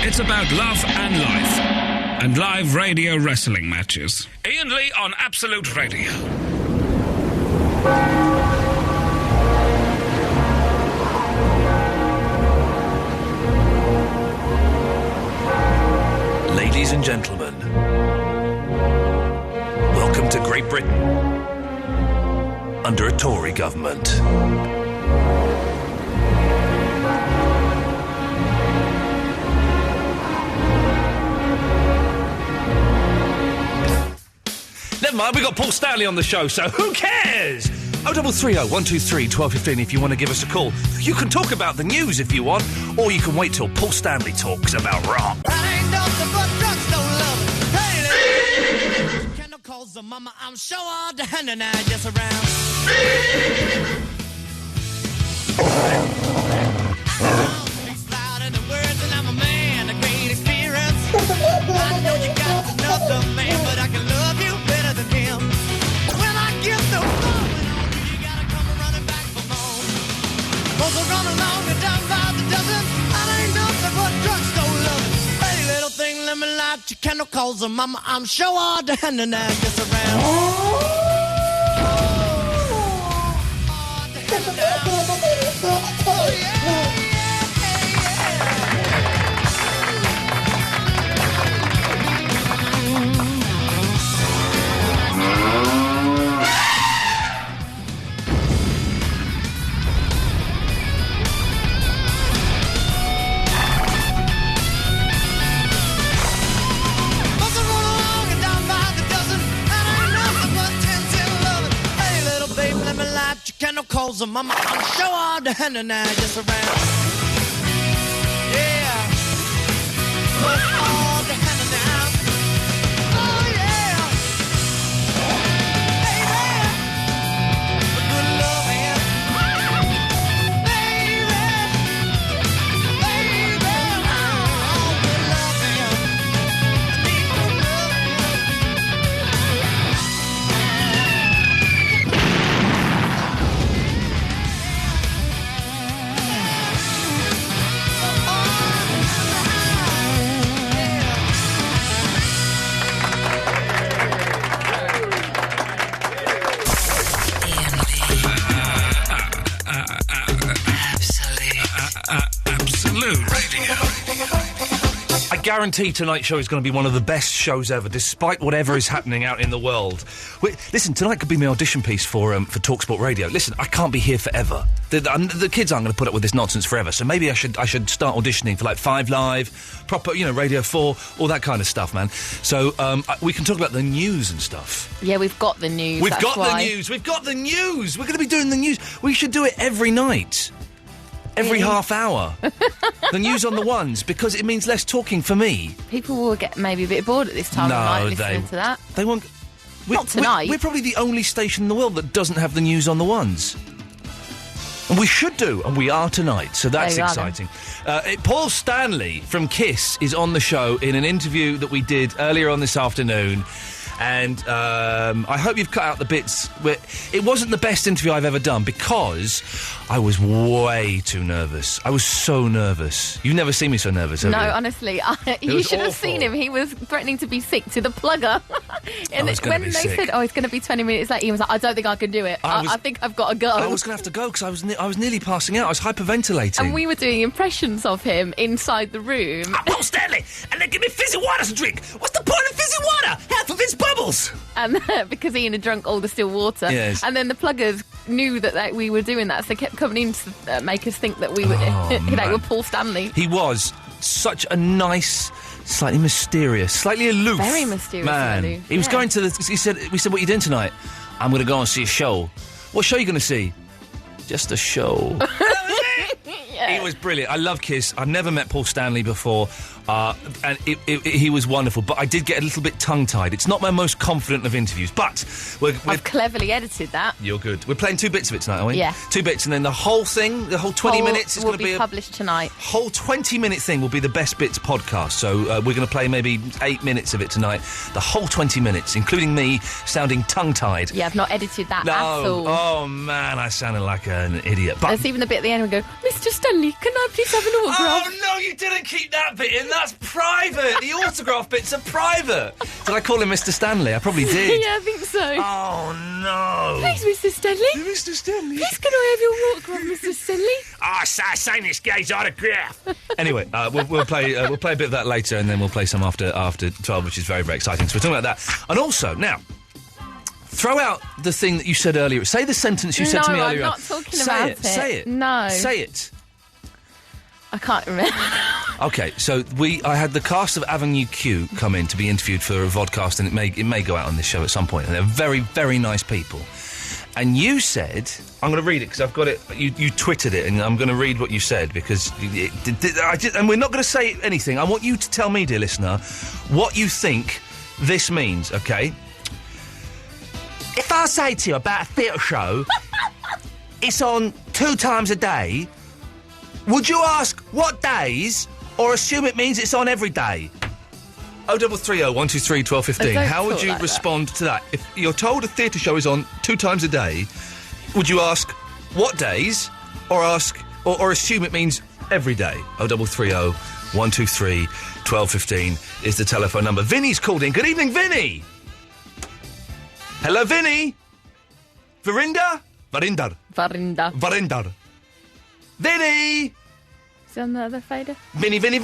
It's about love and life. And live radio wrestling matches. Iain Lee on Absolute Radio. Ladies and gentlemen, welcome to Great Britain under a Tory government. Never mind, we got Paul Stanley on the show, so who cares? 0330 123 1215 if you want to give us a call. You can talk about the news if you want, or you can wait till Paul Stanley talks about rock. I ain't nothing but drugstore loving. Hey, lady. Candle calls the mama, I'm sure all the hand and I just around. Speaks louder than words, and I'm a man of great experience. I know you got another man, but I can love you better than him. When I get the phone, you gotta come running back for more. Folks will run along and down by the dozen. I ain't nothing but drugstore loving. Hey, little thing, let me light your candle, calls her mama. I'm sure all the hand and I just around. Oh, the hand and I. Oh, yeah. Candle calls her mama, I'm sure all the hand and I just around. Yeah. But all the hand and I. Oh yeah. Baby. Good loving. Baby. Baby. Oh, good loving. I need good Absolute Radio. I guarantee tonight's show is going to be one of the best shows ever, despite whatever is happening out in the world. Listen, tonight could be my audition piece for TalkSport Radio. Listen, I can't be here forever. The kids aren't going to put up with this nonsense forever, so maybe I should start auditioning for like 5 Live, proper, Radio 4, all that kind of stuff, man. So we can talk about the news and stuff. Yeah, we've got the news. We've got the news. We're going to be doing the news. We should do it every night. Every half hour. The news on the ones, because it means less talking for me. People will get maybe a bit bored at this time of night listening to that. They won't. Not tonight. We're probably the only station in the world that doesn't have the news on the ones. And we should do, and we are tonight, so that's exciting. Paul Stanley from KISS is on the show in an interview that we did earlier on this afternoon. And I hope you've cut out the bits where it wasn't the best interview I've ever done, because I was way too nervous. I was so nervous. You've never seen me so nervous, have you? No, honestly. You should have seen him. He was threatening to be sick to the plugger. And when they said, it's going to be 20 minutes late, he was like, I don't think I can do it. I think I've got to go. I was going to have to go because I was nearly passing out. I was hyperventilating. And we were doing impressions of him inside the room. Paul Stanley, and then give me fizzy water to drink. What's the point of fizzy water? Half of it's bubbles. And because Ian had drunk all the still water. Yes. And then the pluggers knew that we were doing that, so they kept coming in to make us think that we were they were Paul Stanley. He was such a nice, slightly mysterious, slightly aloof, very mysterious man. aloof. He was going to we said, what are you doing tonight? I'm going to go and see a show. What show are you going to see? Just a show. Yeah. He was brilliant. I love KISS. I've never met Paul Stanley before, and he was wonderful. But I did get a little bit tongue-tied. It's not my most confident of interviews, but I've cleverly edited that. You're good. We're playing 2 bits of it tonight, aren't we? Yeah. 2 bits, and then the whole thing, the whole 20 minutes is going to be published tonight. Whole 20-minute thing will be the Best Bits podcast. So we're going to play maybe 8 minutes of it tonight. The whole 20 minutes, including me sounding tongue-tied. Yeah, I've not edited that at all. Oh man, I sounded like an idiot. But there's even the bit at the end where we go, Mr. Stanley, can I please have an autograph? Oh no, you didn't keep that bit in. that's private. The autograph bits are private. Did I call him Mr. Stanley? I probably did. Yeah, I think so. Oh, no. Please, Mr. Stanley. Mr. Stanley. Please, can I have your autograph, Mr. Stanley? Oh, sign this guy's autograph. Anyway, we'll play a bit of that later, and then we'll play some after 12, which is very, very exciting. So we're talking about that. And also, now, throw out the thing that you said earlier. Say the sentence you said to me earlier. No, I'm not talking about it. Say it. No. Say it. I can't remember. Okay, so I had the cast of Avenue Q come in to be interviewed for a vodcast, and it may go out on this show at some point, and they're very, very nice people. And you said, I'm going to read it because I've got it, you twittered it, and I'm going to read what you said because, and we're not going to say anything. I want you to tell me, dear listener, what you think this means, okay? If I say to you about a theatre show, it's on 2 times a day, would you ask what days or assume it means it's on every day? 0330 123 1215. How would you respond to that? If you're told a theatre show is on 2 times a day, would you ask what days or assume it means every day? 0330 123 1215 is the telephone number. Vinny's called in. Good evening, Vinny. Hello, Vinny. Verinder. Vinny! Is he on the other fader? Vinny! Vinny!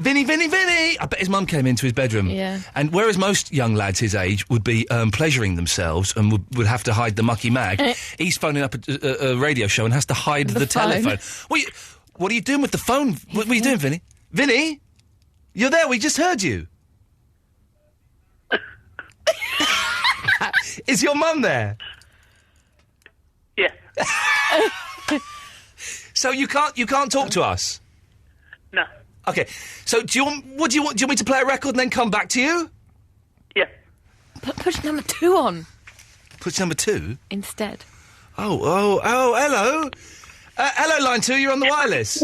I bet his mum came into his bedroom. Yeah. And whereas most young lads his age would be pleasuring themselves and would have to hide the mucky mag, he's phoning up a radio show and has to hide the telephone. What are you doing with the phone? What are you doing, Vinny? Vinny? You're there, we just heard you. Is your mum there? Yeah. So you can't talk to us? No. Okay. So do you want me to play a record and then come back to you? Yeah. Push number 2 on. Push number 2? Instead. Oh, hello. Hello, line 2, you're on the wireless.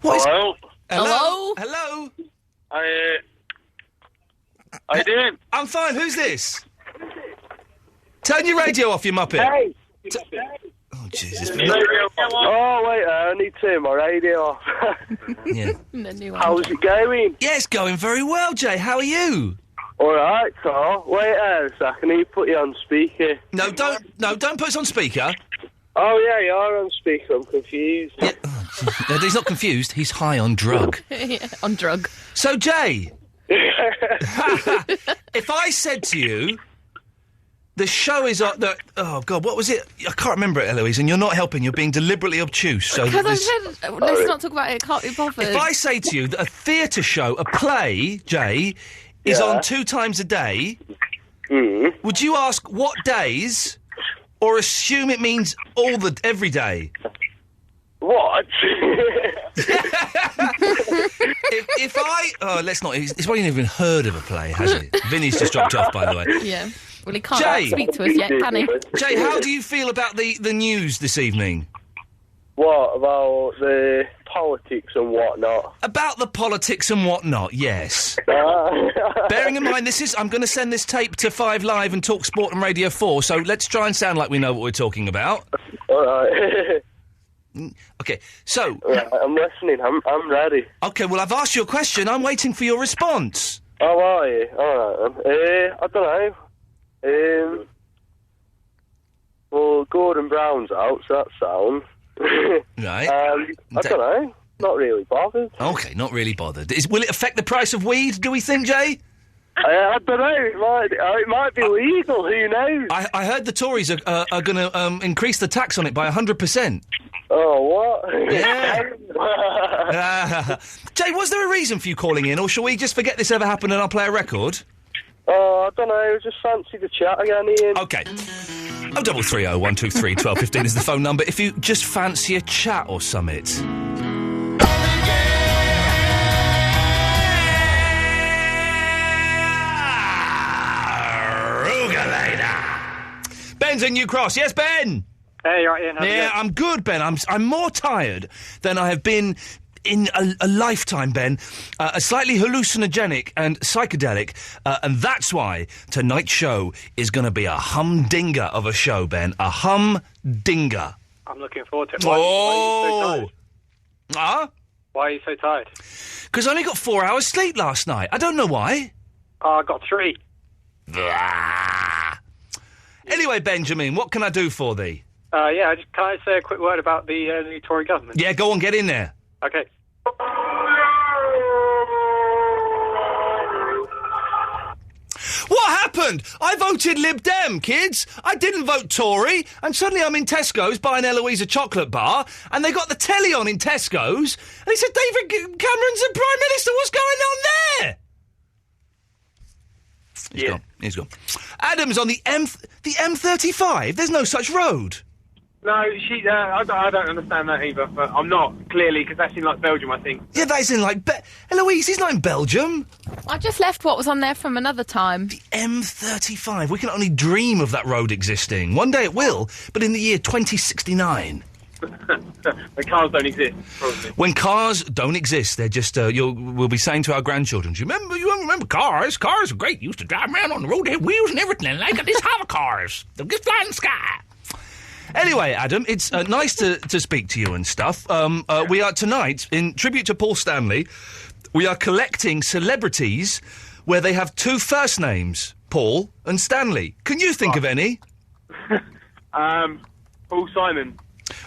Hello? Hello? How you doing? I'm fine, who's this? Turn your radio off, you muppet. Hey! Oh, Jesus. Oh, wait, I need to turn my radio off. Yeah. The new one. How's it going? Yeah, it's going very well, Jay. How are you? All right, so wait a second. I need to put you on speaker. No, don't put us on speaker. Oh, yeah, you are on speaker. I'm confused. Yeah. Oh, no, he's not confused. He's high on drug. Yeah, on drug. So, Jay, if I said to you, the show is on... Oh, God, what was it? I can't remember it, Eloise, and you're not helping. You're being deliberately obtuse. So because I said, let's not talk about it. Can't be bothered. If I say to you that a theatre show, a play, Jay, is on 2 times a day, would you ask what days or assume it means every day? What? if I... Oh, let's not... He's probably never even heard of a play, has he? Vinny's just dropped off, by the way. Yeah. Well, he can't speak to us yet, can he? Jay, how do you feel about the news this evening? What, about the politics and whatnot? About the politics and whatnot, yes. Bearing in mind, I'm going to send this tape to 5 Live and Talk Sport and Radio 4, so let's try and sound like we know what we're talking about. All right. Okay, so... I'm listening. I'm ready. Okay, well, I've asked you a question. I'm waiting for your response. Oh, are you? All right, then. I don't know. Well, Gordon Brown's out, so that's sound. Right. I don't know. Not really bothered. Okay, not really bothered. Will it affect the price of weed, do we think, Jay? I don't know. It might be legal. Who knows? I heard the Tories are going to increase the tax on it by 100%. Oh, what? Yeah. Jay, was there a reason for you calling in, or shall we just forget this ever happened and I'll play a record? Oh, I don't know. Just fancy the chat again, Ian. Okay. 0330 123 1215 is the phone number if you just fancy a chat or summit. Ben's in New Cross. Yes, Ben? Hey, right, Ian. Yeah, I'm good, Ben. I'm more tired than I have been in a lifetime, Ben. Slightly hallucinogenic and psychedelic, and that's why tonight's show is going to be a humdinger of a show, Ben. A humdinger. I'm looking forward to it. Why are you so tired? Ah? Why are you so tired? Because I only got 4 hours sleep last night. I don't know why. I got 3. Anyway, Benjamin, what can I do for thee? Can I say a quick word about the new Tory government? Yeah, go on, get in there. Okay. What happened? I voted Lib Dem, kids. I didn't vote Tory, and suddenly I'm in Tesco's buying Eloise a chocolate bar, and they got the telly on in Tesco's, and he said, David Cameron's the Prime Minister. What's going on there? He's gone. Adam's on the M35. There's no such road. No, I don't understand that either, but I'm not, clearly, because that's in, Belgium, I think. Yeah, that is in, Eloise, he's not in Belgium. I just left what was on there from another time. The M35. We can only dream of that road existing. One day it will, but in the year 2069. When cars don't exist, probably. When cars don't exist, they're just, we'll be saying to our grandchildren, you remember cars? Cars were great. You used to drive around on the road, they had wheels and everything, like these hover cars. They'll just fly in the sky. Anyway, Adam, it's nice to speak to you and stuff. We are tonight, in tribute to Paul Stanley, we are collecting celebrities where they have 2 first names, Paul and Stanley. Can you think of any? Paul Simon.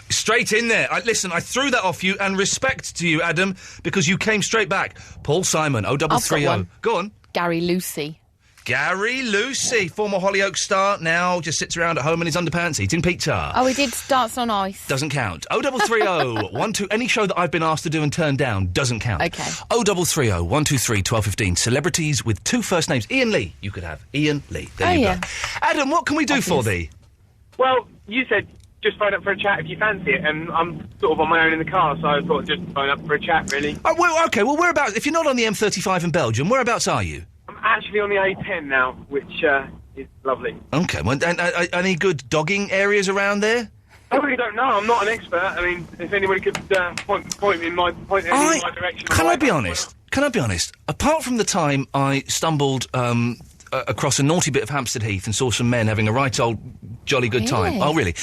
Straight in there. Listen, I threw that off you, and respect to you, Adam, because you came straight back. Paul Simon, 0330. Go on. Gary Lucy. Gary Lucy, former Hollyoaks star, now just sits around at home in his underpants eating pizza. Oh, he did Dance on Ice. Doesn't count. 0330 any show that I've been asked to do and turned down doesn't count. Okay. 0330 123 1215. Celebrities with 2 first names. Ian Lee, you could have. Ian Lee. There you go. Adam, what can we do for thee? Well, you said just phone up for a chat if you fancy it, and I'm sort of on my own in the car, so I thought just phone up for a chat, really. Okay, well, whereabouts? If you're not on the M35 in Belgium, whereabouts are you? I'm actually on the A10 now, which is lovely. Okay, well, and any good dogging areas around there? I really don't know. I'm not an expert. I mean, if anybody could point in my direction. Can I be honest? Apart from the time I stumbled across a naughty bit of Hampstead Heath and saw some men having a right old jolly good time. Oh, really?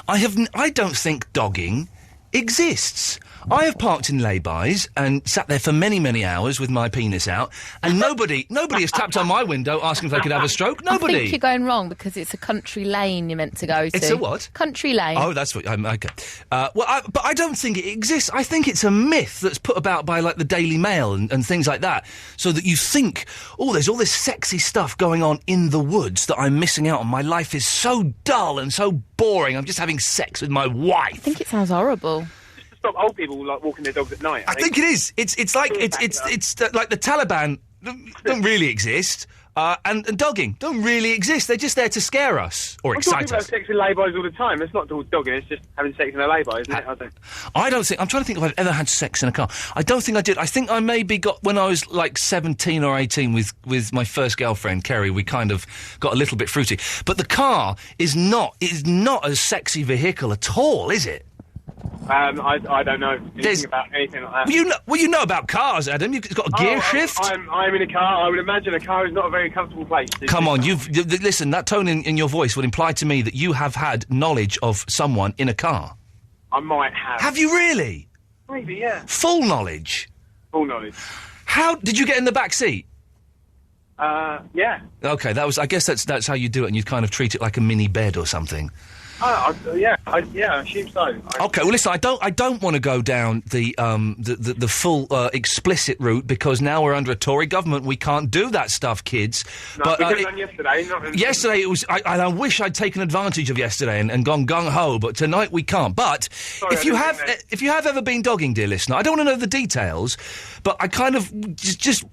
I don't think dogging exists. I have parked in lay-bys and sat there for many, many hours with my penis out, and nobody has tapped on my window asking if they could have a stroke. Nobody. I think you're going wrong because it's a country lane you're meant to go to. It's a what? Country lane. Oh, that's what. Okay. But I don't think it exists. I think it's a myth that's put about by the Daily Mail and things like that, so that you think, there's all this sexy stuff going on in the woods that I'm missing out on. My life is so dull and so boring. I'm just having sex with my wife. I think it sounds horrible. Stop old people walking their dogs at night. I think it is. It's like the Taliban don't really exist, and dogging don't really exist. They're just there to scare us or excite us. People have sex in lay-bys all the time. It's not all dogging. It's just having sex in a lay-by, isn't it? I don't think. I'm trying to think if I've ever had sex in a car. I don't think I did. I think I maybe got when I was 17 or 18 with my first girlfriend Kerry. We kind of got a little bit fruity. But the car is not a sexy vehicle at all, is it? I don't know anything about anything like that. You know about cars, Adam. It's got a gear shift. I'm in a car. I would imagine a car is not a very comfortable place. Come on, listen. That tone in your voice would imply to me that you have had knowledge of someone in a car. I might have. Have you really? Maybe, yeah. Full knowledge. Full knowledge. How did you get in the back seat? Yeah. Okay, I guess that's how you do it, and you kind of treat it like a mini bed or something. I assume so. Okay, well, listen, I don't want to go down the full explicit route, because now we're under a Tory government. We can't do that stuff, kids. No, but we could have done yesterday. Yesterday it was. I wish I'd taken advantage of yesterday and gone gung ho. But tonight we can't. But if you have ever been dogging, dear listener, I don't want to know the details, but I kind of just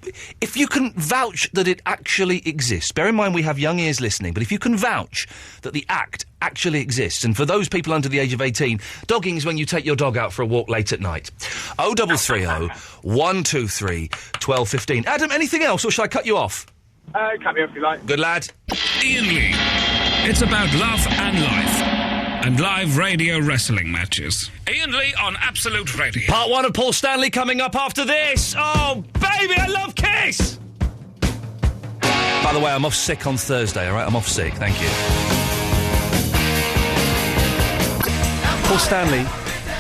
if you can vouch that it actually exists. Bear in mind we have young ears listening, but if you can vouch that the act actually exists, and for those people under the age of 18, dogging is when you take your dog out for a walk late at night. 0330 123 1215. Adam, anything else, or shall I cut you off? Cut me off if you like. Good lad. Iain Lee. It's about love and life. And live radio wrestling matches. Iain Lee on Absolute Radio. Part 1 of Paul Stanley coming up after this. Oh, baby, I love Kiss! By the way, I'm off sick on Thursday, all right? I'm off sick, thank you. Paul Stanley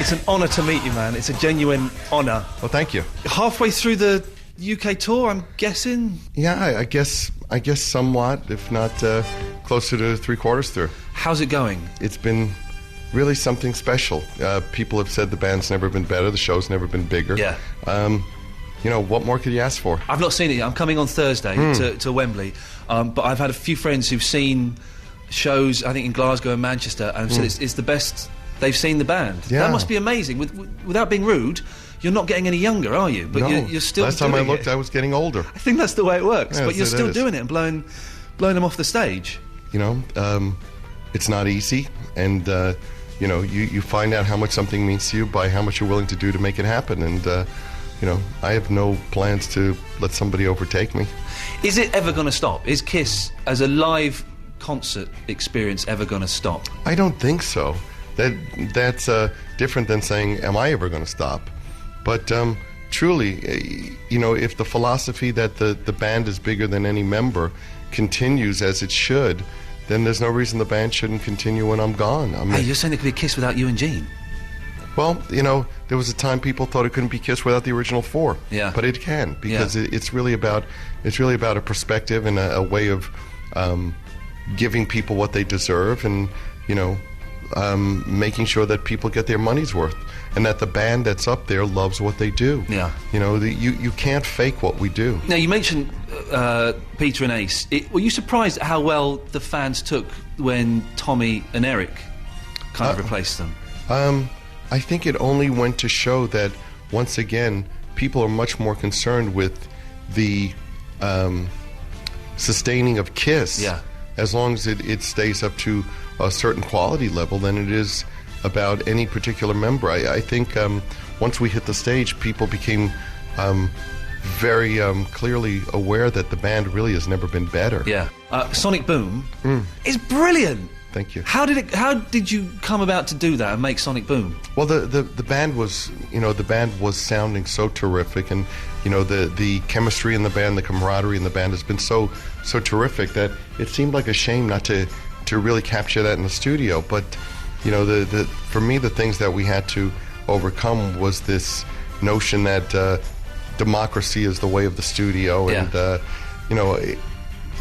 It's an honour to meet you, man. It's a genuine honour. Well, thank you. Halfway through the UK tour, I'm guessing? Yeah, I guess somewhat, if not closer to 3/4 through. How's it going? It's been really something special. People have said the band's never been better, the show's never been bigger. Yeah. What more could you ask for? I've not seen it yet. I'm coming on Thursday to Wembley, but I've had a few friends who've seen shows, I think, in Glasgow and Manchester, and said it's the best they've seen the band. Yeah. That must be amazing. Without being rude, you're not getting any younger, are you? But no. you're still Last time I looked, it. I was getting older. I think that's the way it works, Yeah, but you're still doing it and blowing them off the stage. It's not easy, and you find out how much something means to you by how much you're willing to do to make it happen, and I have no plans to let somebody overtake me. Is it ever going to stop? Is Kiss as a live concert experience ever going to stop? I don't think so. That's different than saying, am I ever going to stop? But truly, if the philosophy that the band is bigger than any member continues as it should, then there's no reason the band shouldn't continue when I'm gone. Hey, you're saying there could be a Kiss without you and Gene? Well, there was a time people thought it couldn't be Kiss without the original four. Yeah. But it can, because it's really about a perspective and a way of giving people what they deserve, and making sure that people get their money's worth, and that the band that's up there loves what they do. Yeah. You can't fake what we do. Now, you mentioned Peter and Ace. Were you surprised at how well the fans took when Tommy and Eric kind of replaced them? I think it only went to show that, once again, people are much more concerned with the sustaining of Kiss, as long as it stays up to a certain quality level, than it is about any particular member. I think once we hit the stage, people became very clearly aware that the band really has never been better. Yeah. Sonic Boom is brilliant. Thank you. How did you come about to do that and make Sonic Boom? Well, the band was sounding so terrific, and the chemistry in the band, the camaraderie in the band has been so terrific that it seemed like a shame not to really capture that in the studio. But for me, the things that we had to overcome was this notion that democracy is the way of the studio, and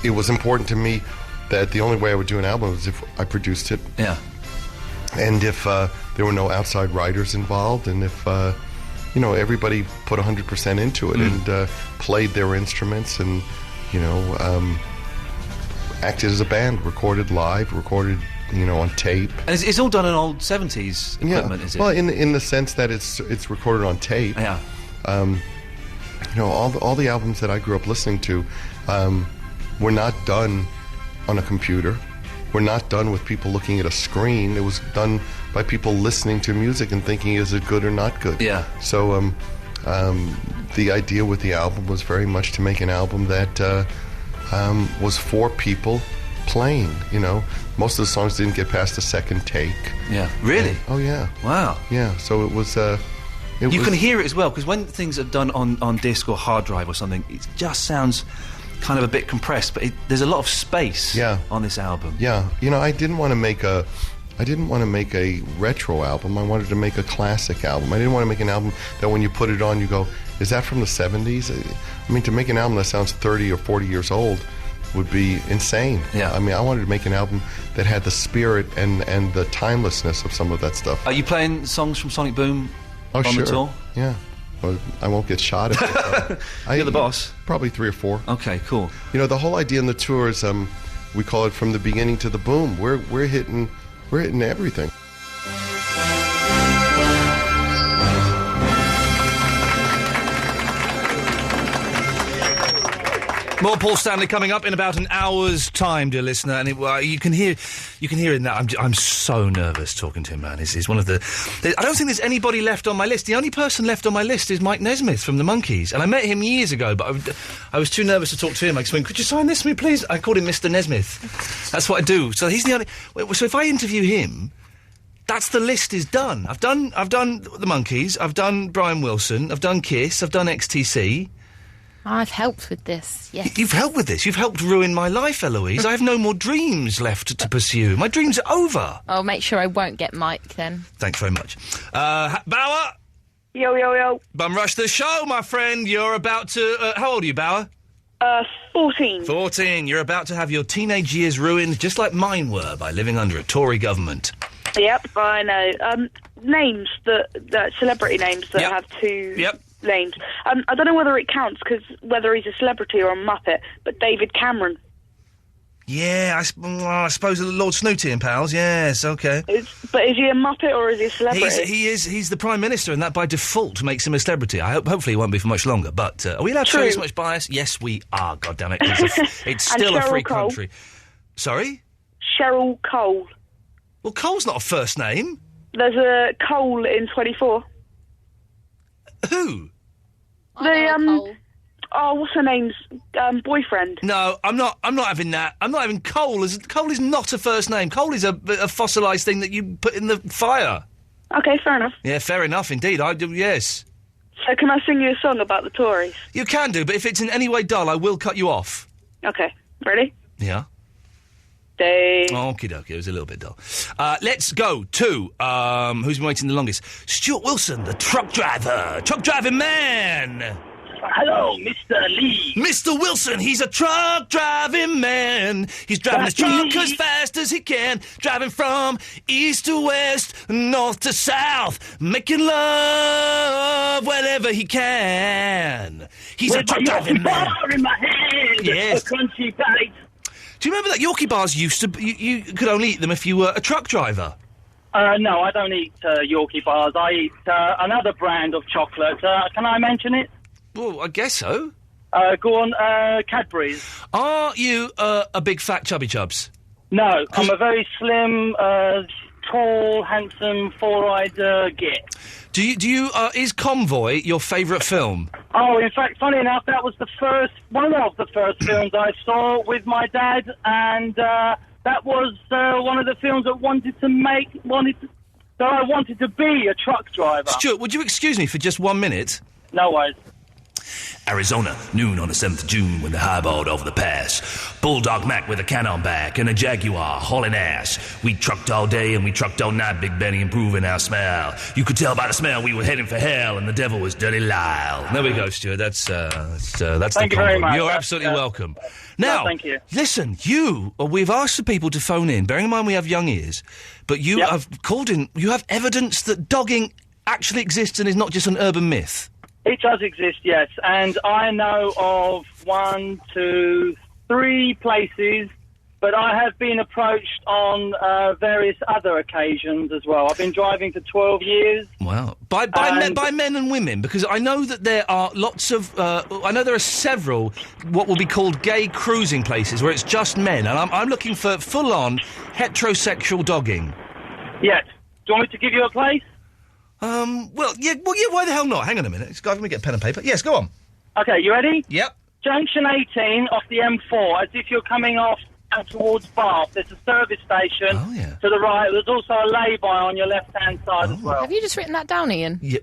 it was important to me that the only way I would do an album was if I produced it. Yeah. And if there were no outside writers involved, and if everybody put 100% into it and played their instruments, and acted as a band, recorded live, recorded on tape. And it's all done on old 70s equipment, is it? Well, in the sense that it's recorded on tape. Yeah. All the albums that I grew up listening to were not done on a computer. We're not done with people looking at a screen. It was done by people listening to music and thinking, is it good or not good? Yeah. So the idea with the album was very much to make an album that was for people playing. Most of the songs didn't get past the second take. Yeah. Really? Oh yeah. Wow. Yeah. So it was. You can hear it as well, because when things are done on disc or hard drive or something, it just sounds kind of a bit compressed, but there's a lot of space on this album. Yeah, I didn't want to make a retro album. I wanted to make a classic album. I didn't want to make an album that when you put it on, you go, is that from the 70s? I mean, to make an album that sounds 30 or 40 years old would be insane. Yeah. I mean, I wanted to make an album that had the spirit and the timelessness of some of that stuff. Are you playing songs from Sonic Boom on sure. the tour? Yeah. Well, I won't get shot at it. You're the boss? Probably 3 or 4. Okay, cool. The whole idea in the tour is we call it from the beginning to the boom. We're hitting everything. More Paul Stanley coming up in about an hour's time, dear listener, and you can hear in that. I'm so nervous talking to him, man. He's one of the. I don't think there's anybody left on my list. The only person left on my list is Mike Nesmith from the Monkees, and I met him years ago, but I was too nervous to talk to him. I just went, "Could you sign this for me, please?" I called him Mr. Nesmith. That's what I do. So he's the only. So if I interview him, that's the list is done. I've done the Monkees. I've done Brian Wilson. I've done Kiss. I've done XTC. I've helped with this, yes. You've helped with this? You've helped ruin my life, Eloise. I have no more dreams left to pursue. My dreams are over. I'll make sure I won't get Mike, then. Thanks very much. Bauer? Yo, yo, yo. Bum rush the show, my friend. You're about to... how old are you, Bauer? 14. 14. You're about to have your teenage years ruined, just like mine were, by living under a Tory government. Yep, I know. Names that celebrity names that have two names. I don't know whether it counts, because whether he's a celebrity or a Muppet, but David Cameron. Yeah, I suppose Lord Snooty and pals, yes, OK. But is he a Muppet or is he a celebrity? He's the Prime Minister, and that by default makes him a celebrity. Hopefully he won't be for much longer, but are we allowed to show this much bias? Yes, we are, goddammit. It's still a free country. Sorry? Cheryl Cole. Well, Cole's not a first name. There's a Cole in 24. Who? Cole. Oh, what's her name's boyfriend? No, I'm not having that. I'm not having Cole. Cole is not a first name. Cole is a fossilised thing that you put in the fire. Okay, fair enough. Yeah, fair enough indeed. I do, yes. So can I sing you a song about the Tories? You can do, but if it's in any way dull, I will cut you off. Okay, ready? Yeah. Okie dokie, it was a little bit dull. Let's go to, who's been waiting the longest? Stuart Wilson, the truck driver. Truck driving man. Hello, Mr. Lee. Mr. Wilson, he's a truck driving man. He's driving his truck as fast as he can, driving from east to west, north to south, making love whenever he can. He's a truck driving man. In my hand, yes. A crunchy bite. Do you remember that Yorkie bars used to... You could only eat them if you were a truck driver? No, I don't eat Yorkie bars. I eat another brand of chocolate. Can I mention it? Well, I guess so. Go on, Cadbury's. Are you a big fat chubby chubs? No, I'm a very slim, tall, handsome, four-eyed git. Do you? Is Convoy your favourite film? Oh, in fact, funny enough, that was one of the first films I saw with my dad, and that was one of the films that I wanted to be a truck driver. Stuart, would you excuse me for just 1 minute? No worries. Arizona, noon on the 7th of June when they highballed over the pass. Bulldog Mac with a cannon back and a Jaguar hauling ass. We trucked all day and we trucked all night, Big Benny improving our smell. You could tell by the smell we were heading for hell and the devil was Dirty Lyle. There we go, Stuart. That's the Thank you very much. You're absolutely welcome. Now, thank you. Listen, we've asked for people to phone in, bearing in mind we have young ears, but you have called in, you have evidence that dogging actually exists and is not just an urban myth. It does exist, yes, and I know of 1, 2, 3 places, but I have been approached on various other occasions as well. I've been driving for 12 years. Wow. By men and women, because I know that there are lots of... I know there are several what will be called gay cruising places where it's just men, and I'm looking for full-on heterosexual dogging. Yes. Do you want me to give you a place? Well, yeah, why the hell not? Hang on a minute. Let me get pen and paper. Yes, go on. Okay, you ready? Yep. Junction 18 off the M4, as if you're coming off towards Bath. There's a service station to the right. There's also a lay-by on your left-hand side as well. Have you just written that down, Ian? Yeah,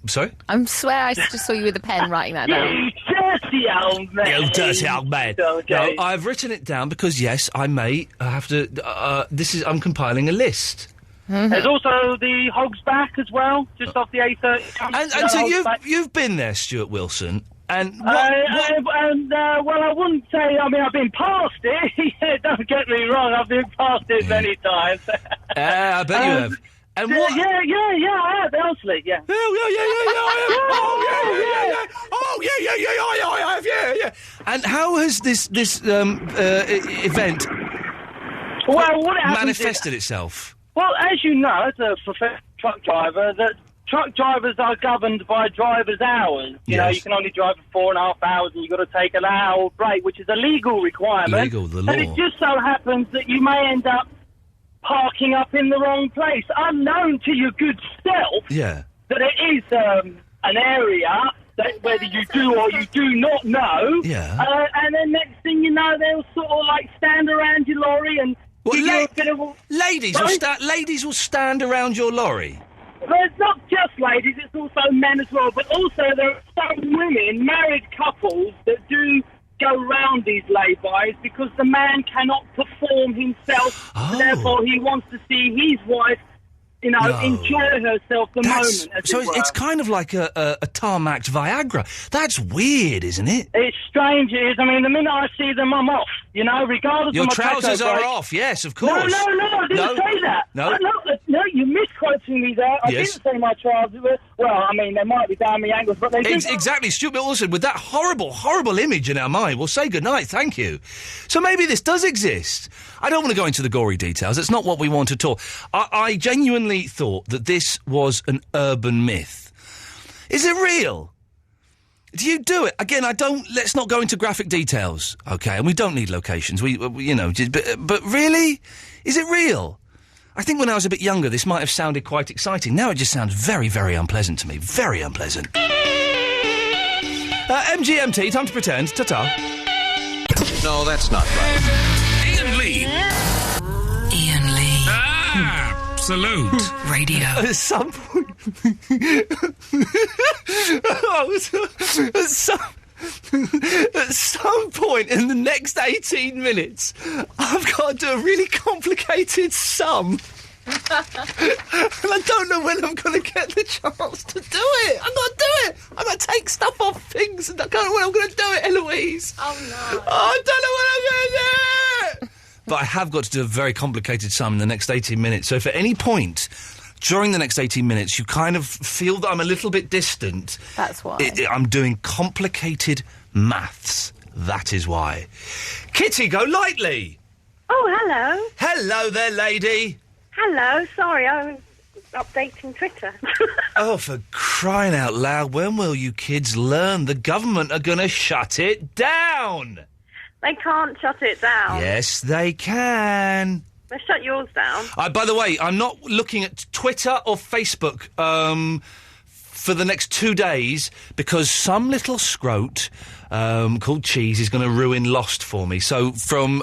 sorry? I swear I just saw you with a pen writing that down. You dirty old man. You dirty old man. Okay. No, I've written it down because, yes, I may have to... I'm compiling a list. Mm-hmm. There's also the Hog's Back as well, just off the A30. And so you've been there, Stuart Wilson, and well, I wouldn't say. I mean, I've been past it. Don't get me wrong. I've been past it many times. I bet you have. And what? Yeah, I have, honestly, yeah. I have, yeah. And how has this event manifested itself? Well, as you know, as a professional truck driver, that truck drivers are governed by driver's hours. You know, you can only drive for 4.5 hours and you've got to take an hour break, which is a legal requirement. Legal, the law. And it just so happens that you may end up parking up in the wrong place, unknown to your good self, that it is an area that whether you do or you do not know. Yeah. And then next thing you know, they'll sort of like stand around your lorry and... Well, ladies will stand around your lorry. Well, it's not just ladies, it's also men as well. But also there are some women, married couples, that do go round these lay-bys because the man cannot perform himself. So therefore, he wants to see his wife, enjoy herself the moment. So it's kind of like a tarmacked Viagra. That's weird, isn't it? It's strange, it is. I mean, the minute I see them, I'm off. Regardless Your of my trousers are off, yes, of course. No, I didn't say that. No, you're misquoting me there. I didn't say my trousers were... Well, I mean, they might be down the ankles, but they do... Exactly, Stuart Wilson, with that horrible, horrible image in our mind, we'll say goodnight, thank you. So maybe this does exist. I don't want to go into the gory details. It's not what we want at all. I genuinely thought that this was an urban myth. Is it real? Do you do it? Again, let's not go into graphic details, okay? And we don't need locations. But really? Is it real? I think when I was a bit younger, this might have sounded quite exciting. Now it just sounds very, very unpleasant to me. Very unpleasant. MGMT, time to pretend. Ta-ta. No, that's not right. Iain Lee. Iain Lee. Absolute. Radio. At some point... At some point in the next 18 minutes, I've got to do a really complicated sum. And I don't know when I'm going to get the chance to do it. I've got to do it. I've got to take stuff off things, and I don't know when I'm going to do it, Eloise. Oh, no. I don't know when I'm going to do it. But I have got to do a very complicated sum in the next 18 minutes. So if at any point during the next 18 minutes you kind of feel that I'm a little bit distant... That's why. I'm doing complicated maths. That is why. Kitty, go lightly. Oh, hello. Hello there, lady. Hello. Sorry, I was updating Twitter. Oh, for crying out loud, when will you kids learn? The government are going to shut it down. They can't shut it down. Yes, they can. They shut yours down. By the way, I'm not looking at Twitter or Facebook for the next 2 days because some little scrote called Cheese is going to ruin Lost for me. So from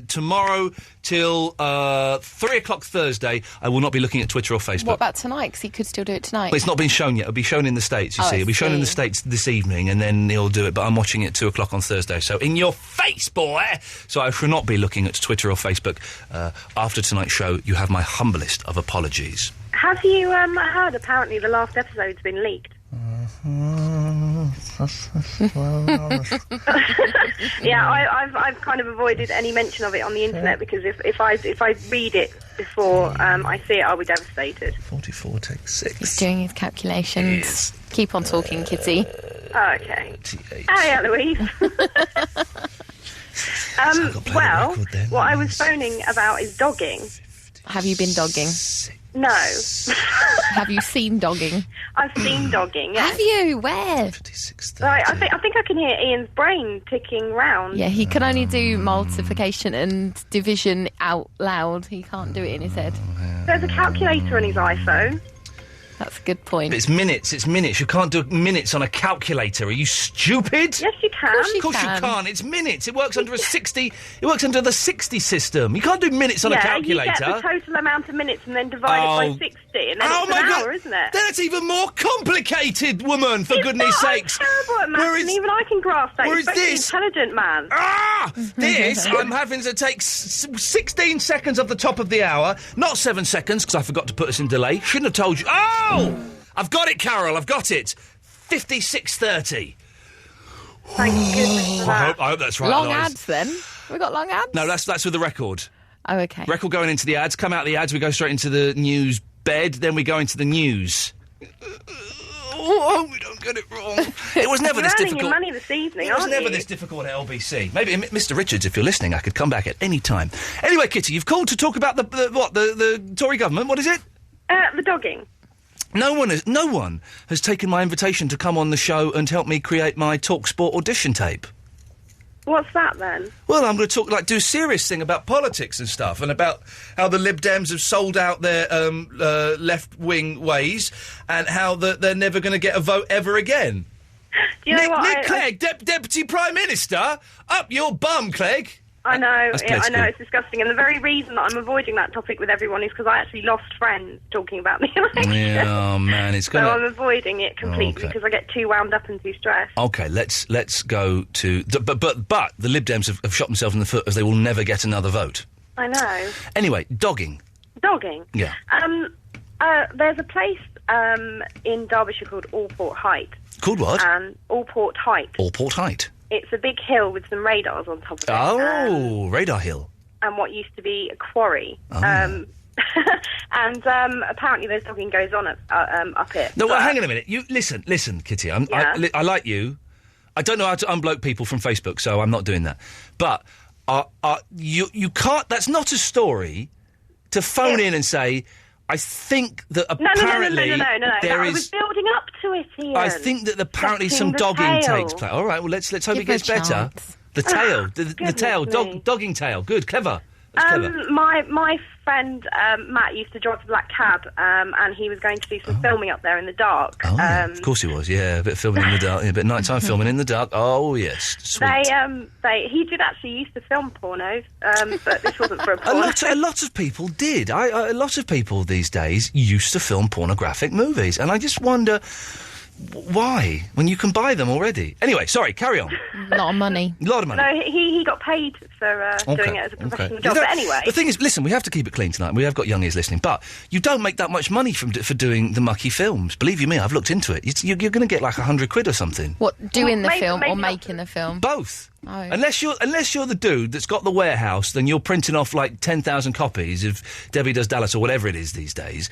tomorrow till 3 o'clock Thursday, I will not be looking at Twitter or Facebook. What about tonight? Because he could still do it tonight. But it's not been shown yet. It'll be shown in the States, you see. It'll be shown in the States this evening, and then he'll do it. But I'm watching it at 2 o'clock on Thursday. So in your face, boy! So I shall not be looking at Twitter or Facebook. After tonight's show, you have my humblest of apologies. Have you heard, apparently, the last episode's been leaked? Yeah, I've kind of avoided any mention of it on the internet because if I read it before I see it, I'll be devastated. 44 takes 6. He's doing his calculations. Keep on talking, Kitty. Okay. Hi, Eloise. Well, what I was phoning about is dogging. Have you been dogging? No. Have you seen dogging? I've seen dogging, yes. Have you? Where? Right, I think I can hear Ian's brain ticking round. Yeah, he can only do multiplication and division out loud. He can't do it in his head. There's a calculator on his iPhone. That's a good point. But it's minutes. You can't do minutes on a calculator. Are you stupid? Yes, you can. Of course you can't. It's minutes. It works under a 60... It works under the 60 system. You can't do minutes on a calculator. Yeah, you get the total amount of minutes and then divide it by 60, and then it's an hour, isn't it? That's even more complicated, woman, for goodness sakes. I'm terrible at maths, and even I can grasp that. Where is especially this? Intelligent man. This, I'm having to take 16 seconds off the top of the hour, not 7 seconds, because I forgot to put us in delay. Shouldn't have told you. Oh! I've got it, Carol, I've got it. 56:30. Thank goodness for that. I hope that's right. Long ads, then? We got long ads? No, that's with the record. Oh, OK. Record going into the ads, come out the ads, we go straight into the news bed, then we go into the news. Oh, we don't get it wrong. It was never this difficult. You're earning your money this evening, It was never this difficult at LBC. Maybe, Mr. Richards, if you're listening, I could come back at any time. Anyway, Kitty, you've called to talk about the Tory government. What is it? The dogging. No one has taken my invitation to come on the show and help me create my TalkSport audition tape. What's that, then? Well, I'm going to do a serious thing about politics and stuff, and about how the Lib Dems have sold out their left-wing ways, and how they're never going to get a vote ever again. Do you know what? Nick Clegg, Deputy Prime Minister, up your bum, Clegg. I know, it's disgusting. And the very reason that I'm avoiding that topic with everyone is because I actually lost friends talking about the election. Yeah, oh man, it's gonna... So I'm avoiding it completely because I get too wound up and too stressed. Okay, let's go to... But the Lib Dems have shot themselves in the foot as they will never get another vote. I know. Anyway, dogging. Dogging? Yeah. There's a place in Derbyshire called Allport Height. Called what? Allport Height. Allport Height. It's a big hill with some radars on top of it. Oh, Radar Hill. And what used to be a quarry. Oh. And apparently there's dogging goes on up it. No, well, hang on a minute. You listen, Kitty. I like you. I don't know how to unblock people from Facebook, so I'm not doing that. But you can't. That's not a story to phone in and say, I think that apparently no. there I is... was building up to it, Iain. I think that apparently some dogging takes place. All right, well, let's hope it gets better. The tail, the tail, dogging tail. Good, clever. That's clever. My friend Matt used to drive a black cab, and he was going to do some filming up there in the dark. Oh, of course he was. Yeah, a bit of filming in the dark, a bit of nighttime filming in the dark. Oh yes, sweet. He did actually used to film pornos, but this wasn't for a porno. A lot of people did. A lot of people these days used to film pornographic movies, and I just wonder why, when you can buy them already. Anyway, sorry, carry on. A lot of money. No, he got paid for doing it as a professional job. But anyway, the thing is, listen, we have to keep it clean tonight. We have got young ears listening, but you don't make that much money for doing the mucky films. Believe you me, I've looked into it. You're going to get like £100 or something. What, doing the film or making the film? Both. Oh. Unless you're the dude that's got the warehouse, then you're printing off like 10,000 copies of Debbie Does Dallas or whatever it is these days.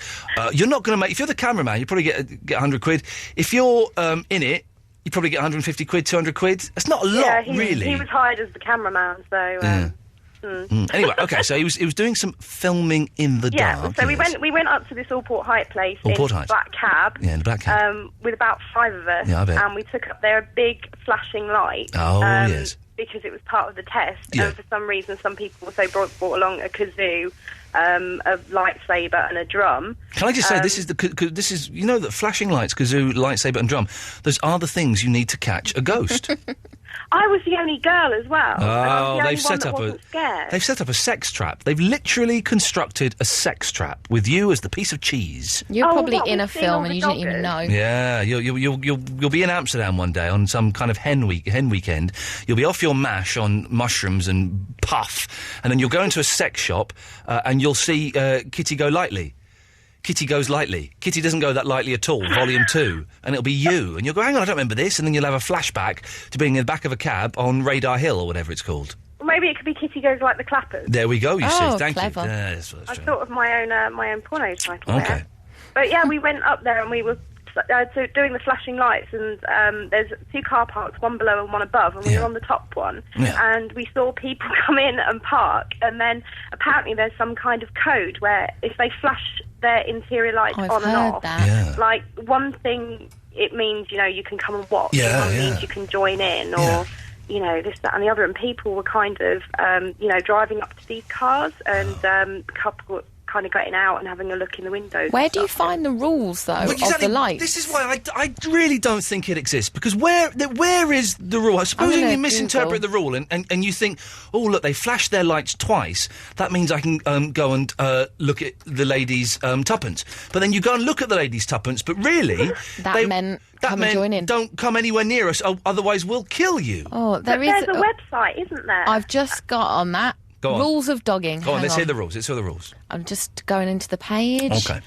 You're not going to make. If you're the cameraman, you probably get £100. If you're in it, you probably get £150, £200. That's not a lot, really. He was hired as the cameraman, so. Anyway, okay, so he was doing some filming in the dark. So we went up to this Allport Height place in a black cab. Yeah, in a black cab. With about 5 of us. Yeah, I bet. And we took up there a big flashing light. Oh, yes. Because it was part of the test. Yeah. And for some reason, some people also brought along a kazoo, a lightsaber and a drum. Can I just say, this is, you know that flashing lights, kazoo, lightsaber and drum, those are the things you need to catch a ghost. I was the only girl as well. Oh, they've set up a sex trap. They've literally constructed a sex trap with you as the piece of cheese. You're probably in a film and you didn't even know. Yeah, you'll be in Amsterdam one day on some kind of hen weekend. You'll be off your mash on mushrooms and puff, and then you'll go into a sex shop and you'll see Kitty go lightly. Kitty goes lightly. Kitty doesn't go that lightly at all, volume 2. And it'll be you. And you'll go, hang on, I don't remember this. And then you'll have a flashback to being in the back of a cab on Radar Hill or whatever it's called. Maybe it could be Kitty Goes Like the Clappers. There we go, you see. Thank clever. you. I thought of my own porno title. Okay. There. But yeah, we went up there and we were doing the flashing lights, and there's 2 car parks, one below and one above, and we were on the top one. Yeah. And we saw people come in and park, and then apparently there's some kind of code where if they flash their interior lights on and off, like one thing it means, you can come and watch, one means you can join in, or this, that and the other, and people were kind of driving up to these cars, and a couple kind of getting out and having a look in the windows. Where do you find the rules, though, of the lights? This is why I really don't think it exists, because where is the rule? Supposing you misinterpret the rule and you think, oh, look, they flashed their lights twice, that means I can go and look at the lady's tuppence. But then you go and look at the lady's tuppence, but really... That meant join in. Don't come anywhere near us, otherwise we'll kill you. Oh, there's a website, isn't there? I've just got on that. Go on. Rules of dogging. Go on, let's hear the rules. Let's hear the rules. I'm just going into the page. Okay.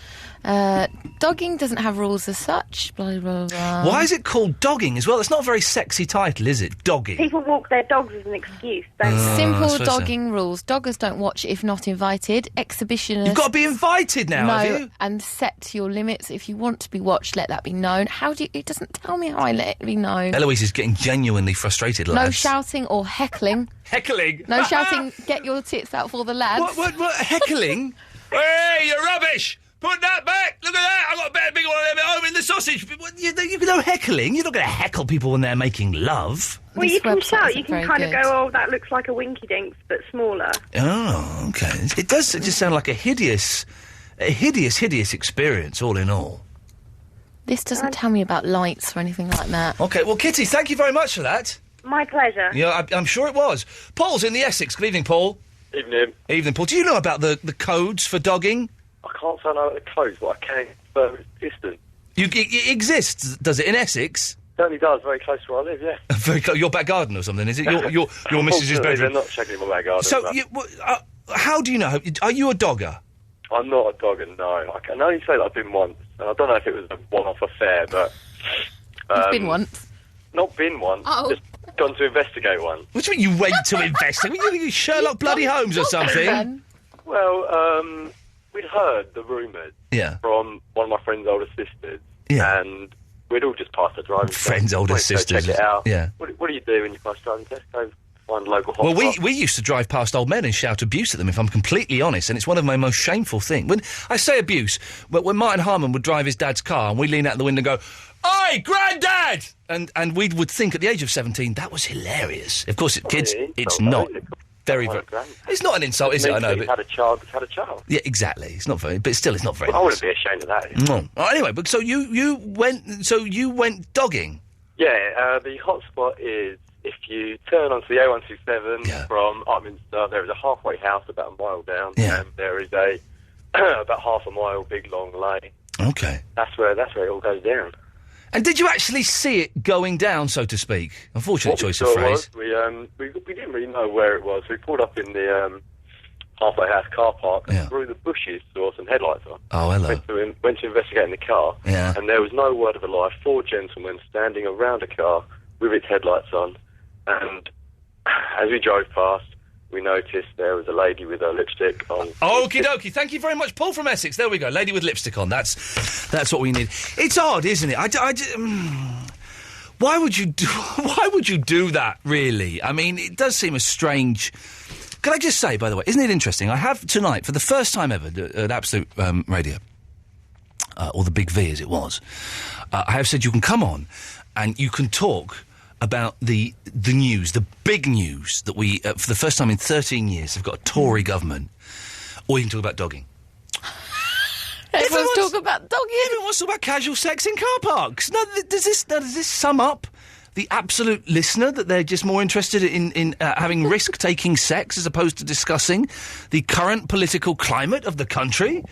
Dogging doesn't have rules as such. Blah, blah, blah. Why is it called dogging as well? It's not a very sexy title, is it? Dogging. People walk their dogs as an excuse, don't they? Simple dogging rules. Doggers don't watch if not invited. Exhibitionists... You've got to be invited now, have you? And set your limits. If you want to be watched, let that be known. It doesn't tell me how I let it be known. Eloise is getting genuinely frustrated, lads. No shouting or heckling. Heckling? No shouting, get your tits out for the lads. What heckling? Hey, you're rubbish! Put that back! Look at that! I've got a better big one of them at home in the sausage. You know heckling? You're not going to heckle people when they're making love. Well, you can shout. You can kind of go, oh, that looks like a Winky Dinks, but smaller. Oh, okay. It does just sound like a hideous experience, all in all. This doesn't tell me about lights or anything like that. Okay, well, Kitty, thank you very much for that. My pleasure. Yeah, I'm sure it was. Paul's in the Essex. Good evening, Paul. Evening. Evening, Paul. Do you know about the codes for dogging? I can't say I know the codes, but I can confirm it's existent. It exists, does it, in Essex? Certainly does, very close to where I live, yeah. Very close. Your back garden or something, is it? Your missus's bedroom? They're not checking in my back garden. So, how do you know? Are you a dogger? I'm not a dogger, no. I can only say that I've been once, and I don't know if it was a one-off affair, but... You've been once? Not been once, just gone to investigate one. What do you mean you went to investigate? What are you, Sherlock bloody Holmes or something? Well, we'd heard the rumours from one of my friend's older sisters, and we'd all just passed a driving test. Friend's older sisters. Check it out. Yeah. What do you do when you pass a driving test? Go find a local hotspot. Well, we used to drive past old men and shout abuse at them, if I'm completely honest, and it's one of my most shameful things. When I say abuse, but when Martin Harmon would drive his dad's car and we lean out the window and go, "Oi, Grandad!" And we would think at the age of 17, that was hilarious. Of course, kids, it's not. Very. It's not an insult, is it? I know. But had a child. Had a child. Yeah, exactly. It's not very, but still, it's not very. Well, I wouldn't be ashamed of that. No. Oh, anyway, but so you went dogging. Yeah, the hotspot is if you turn onto the A127 from Upminster. There is a halfway house about a mile down, and there is a about half a mile big long lane. Okay. That's where it all goes down. And did you actually see it going down, so to speak? Unfortunate choice of phrase. We didn't really know where it was. We pulled up in the halfway house car park and through the bushes saw some headlights on. Oh, hello. Went to investigate in the car, and there was no word of a lie. 4 gentlemen standing around a car with its headlights on, and as we drove past, we noticed there was a lady with her lipstick on. Okie dokie. Thank you very much, Paul from Essex. There we go. Lady with lipstick on. That's what we need. It's odd, isn't it? Why would you do that, really? I mean, it does seem a strange... Can I just say, by the way, isn't it interesting? I have tonight, for the first time ever, at Absolute Radio, or the Big V as it was, I have said you can come on and you can talk about the news, the big news that we, for the first time in 13 years, have got a Tory government. Or you can talk about dogging. Everyone's talking about dogging. Everyone wants to talk about casual sex in car parks. Does this sum up the absolute listener, that they're just more interested in having risk-taking sex as opposed to discussing the current political climate of the country?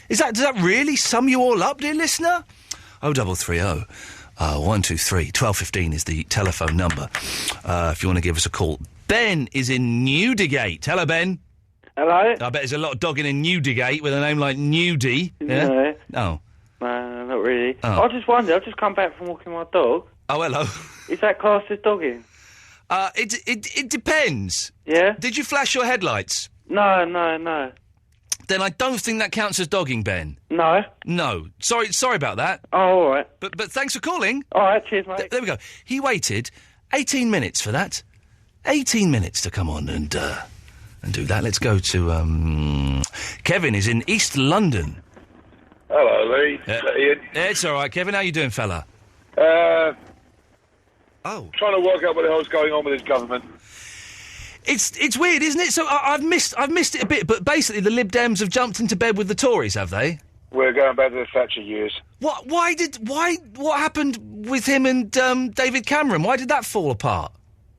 Does that really sum you all up, dear listener? 0330 123 1215 is the telephone number. If you want to give us a call. Ben is in Newdigate. Hello, Ben. Hello. I bet there's a lot of dogging in Newdigate with a name like Newdy. Yeah? No. No, not really. Oh. I just wondered, I've just come back from walking my dog. Oh, hello. Is that classed as dogging? It depends. Yeah? Did you flash your headlights? No. Then I don't think that counts as dogging, Ben. No? No. Sorry about that. Oh, all right. But thanks for calling. All right, cheers, mate. There we go. He waited 18 minutes for that. 18 minutes to come on and do that. Let's go to... Kevin is in East London. Hello, Lee. Ian. It's all right, Kevin. How you doing, fella? Trying to work out what the hell's going on with this government. It's weird, isn't it? So I've missed it a bit, but basically the Lib Dems have jumped into bed with the Tories, have they? We're going back to the Thatcher years. What happened with him and David Cameron? Why did that fall apart?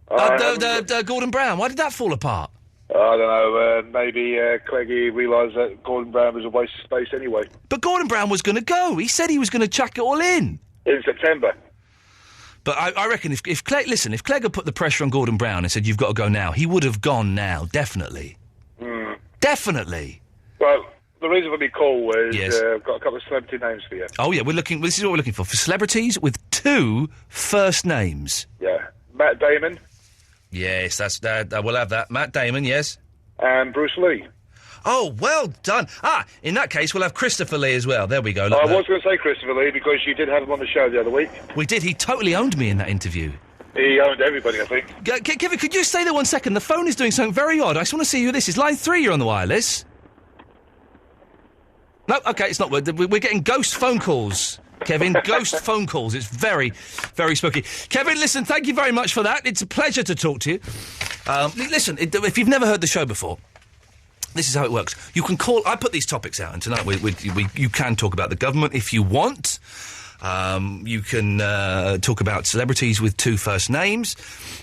Gordon Brown, why did that fall apart? I don't know, maybe Cleggy realised that Gordon Brown was a waste of space anyway. But Gordon Brown was going to go. He said he was going to chuck it all in. In September. But I reckon if Clegg had put the pressure on Gordon Brown and said, you've got to go now, he would have gone now, definitely. Definitely. Well, the reason for me call was I've got a couple of celebrity names for you. Oh, yeah, this is what we're looking for celebrities with 2 first names. Yeah. Matt Damon. Yes, we'll have that. Matt Damon, yes. And Bruce Lee. Oh, well done. In that case, we'll have Christopher Lee as well. There we go. I was going to say Christopher Lee because you did have him on the show the other week. We did. He totally owned me in that interview. He owned everybody, I think. Kevin, could you stay there 1 second? The phone is doing something very odd. I just want to see who this is. Line 3, you're on the wireless. No, OK, it's not. We're getting ghost phone calls, Kevin. Ghost phone calls. It's very, very spooky. Kevin, listen, thank you very much for that. It's a pleasure to talk to you. Listen, if you've never heard the show before, this is how it works. You can call... I put these topics out, and tonight you can talk about the government if you want. You can talk about celebrities with 2 first names,